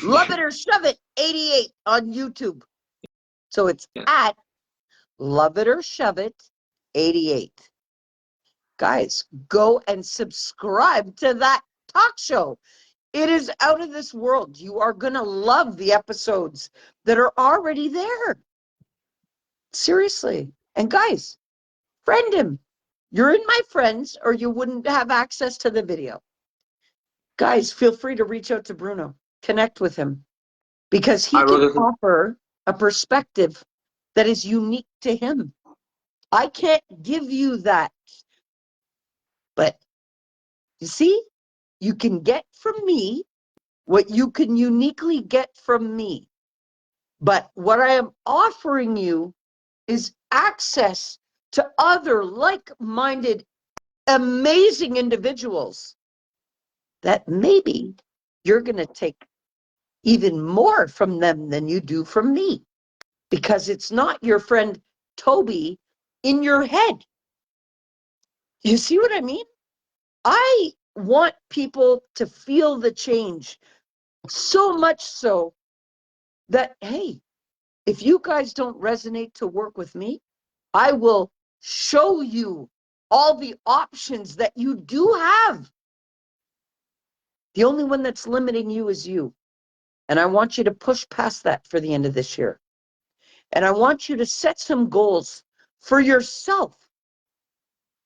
A: Love It or Shove It 88 on YouTube. So it's at Love It or Shove It 88. Guys, go and subscribe to that talk show. It is out of this world. You are going to love the episodes that are already there. Seriously. And guys, friend him. You're in my friends, or you wouldn't have access to the video. Guys, feel free to reach out to Bruno. Connect with him. Because he can offer a perspective that is unique to him. I can't give you that. But you see, you can get from me what you can uniquely get from me. But what I am offering you is access to other like-minded, amazing individuals that maybe you're going to take even more from them than you do from me. Because it's not your friend Toby in your head. You see what I mean? I want people to feel the change so much so that, hey, if you guys don't resonate to work with me, I will show you all the options that you do have. The only one that's limiting you is you. And I want you to push past that for the end of this year. And I want you to set some goals for yourself,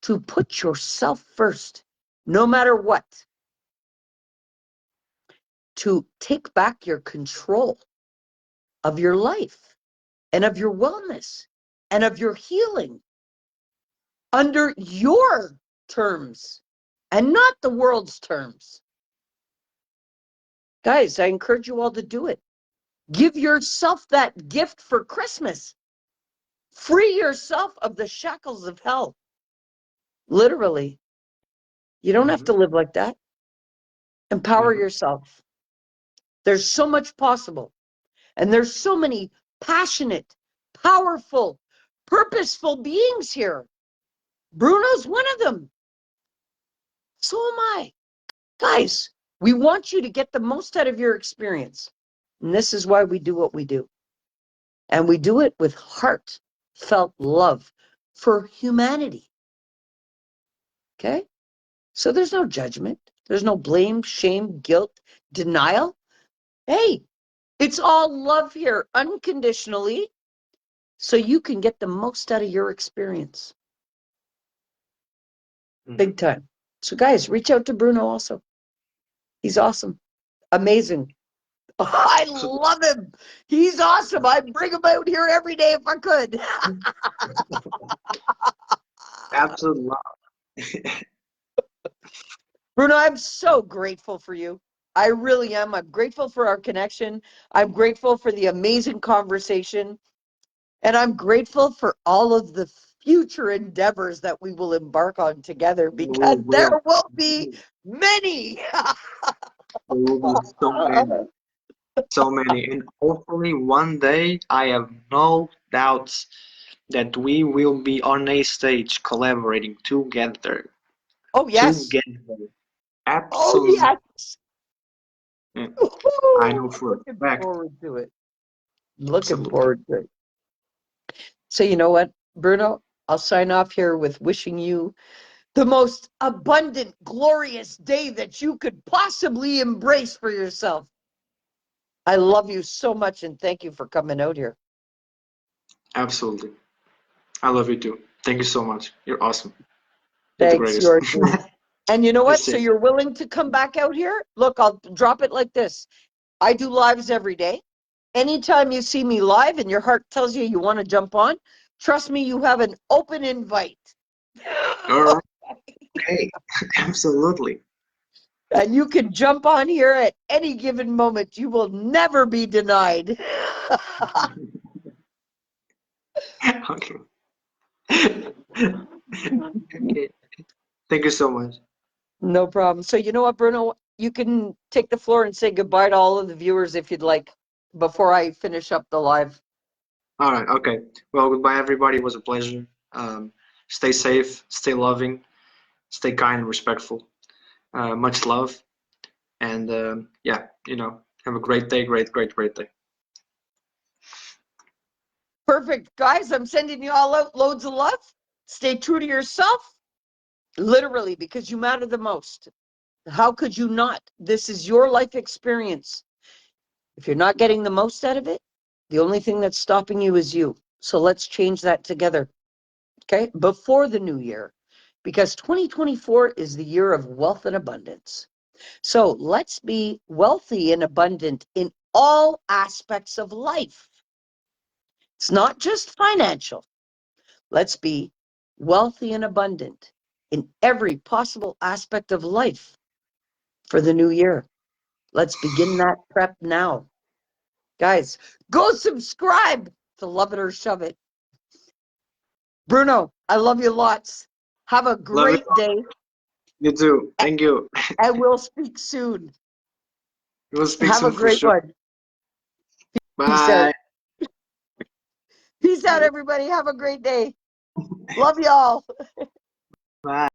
A: to put yourself first, no matter what. To take back your control of your life and of your wellness and of your healing under your terms and not the world's terms. Guys, I encourage you all to do it. Give yourself that gift for Christmas. Free yourself of the shackles of hell. Literally. You don't have to live like that. Empower yourself. There's so much possible. And there's so many passionate, powerful, purposeful beings here. Bruno's one of them. So am I. Guys, we want you to get the most out of your experience. And this is why we do what we do. And we do it with heartfelt love for humanity. Okay? So there's no judgment. There's no blame, shame, guilt, denial. Hey, it's all love here unconditionally so you can get the most out of your experience. Big time. So guys, reach out to Bruno also. He's awesome. Amazing. I love him. He's awesome. I'd bring him out here every day if I could.
B: Absolute love.
A: Bruno, I'm so grateful for you. I really am. I'm grateful for our connection. I'm grateful for the amazing conversation. And I'm grateful for all of the future endeavors that we will embark on together, because there will be many.
B: There will be so many. So many. And hopefully one day, I have no doubts that we will be on a stage collaborating together.
A: Oh, yes.
B: Together.
A: Oh,
B: Absolutely.
A: yes.
B: Yeah. I know for a
A: Looking
B: fact.
A: forward to it. Looking
B: Absolutely.
A: forward to it. So you know what, Bruno? I'll sign off here with wishing you the most abundant, glorious day that you could possibly embrace for yourself. I love you so much, and thank you for coming out here.
B: Absolutely. I love you too. Thank you so much. You're awesome. You're the
A: Thanks,
B: greatest.
A: yours. And you know what?
B: Just
A: So
B: say
A: you're willing to come back out here? Look, I'll drop it like this. I do lives every day. Anytime you see me live and your heart tells you you want to jump on, Trust me, you have an open invite.
B: All right. Okay. Absolutely.
A: And you can jump on here at any given moment. You will never be denied.
B: Okay. Okay. Thank you so much.
A: No problem. So you know what, Bruno? You can take the floor and say goodbye to all of the viewers if you'd like before I finish up the live.
B: All right. Okay. Well, goodbye, everybody. It was a pleasure. Stay safe, stay loving, stay kind and respectful. Much love. And yeah, have a great day. Great, great, great day.
A: Perfect. Guys, I'm sending you all out loads of love. Stay true to yourself, literally, because you matter the most. How could you not? This is your life experience. If you're not getting the most out of it, the only thing that's stopping you is you. So let's change that together, okay? Before the new year, because 2024 is the year of wealth and abundance. So let's be wealthy and abundant in all aspects of life. It's not just financial. Let's be wealthy and abundant in every possible aspect of life for the new year. Let's begin that prep now. Guys, go subscribe to Love It or Shove It. Bruno, I love you lots. Have a
B: Love you.
A: great day.
B: You too. Thank you.
A: And we'll speak soon.
B: We'll speak
A: Have a
B: soon for
A: great
B: sure.
A: one. Peace
B: Bye.
A: out. Peace out, everybody. Have a great day. Love y'all.
B: Bye.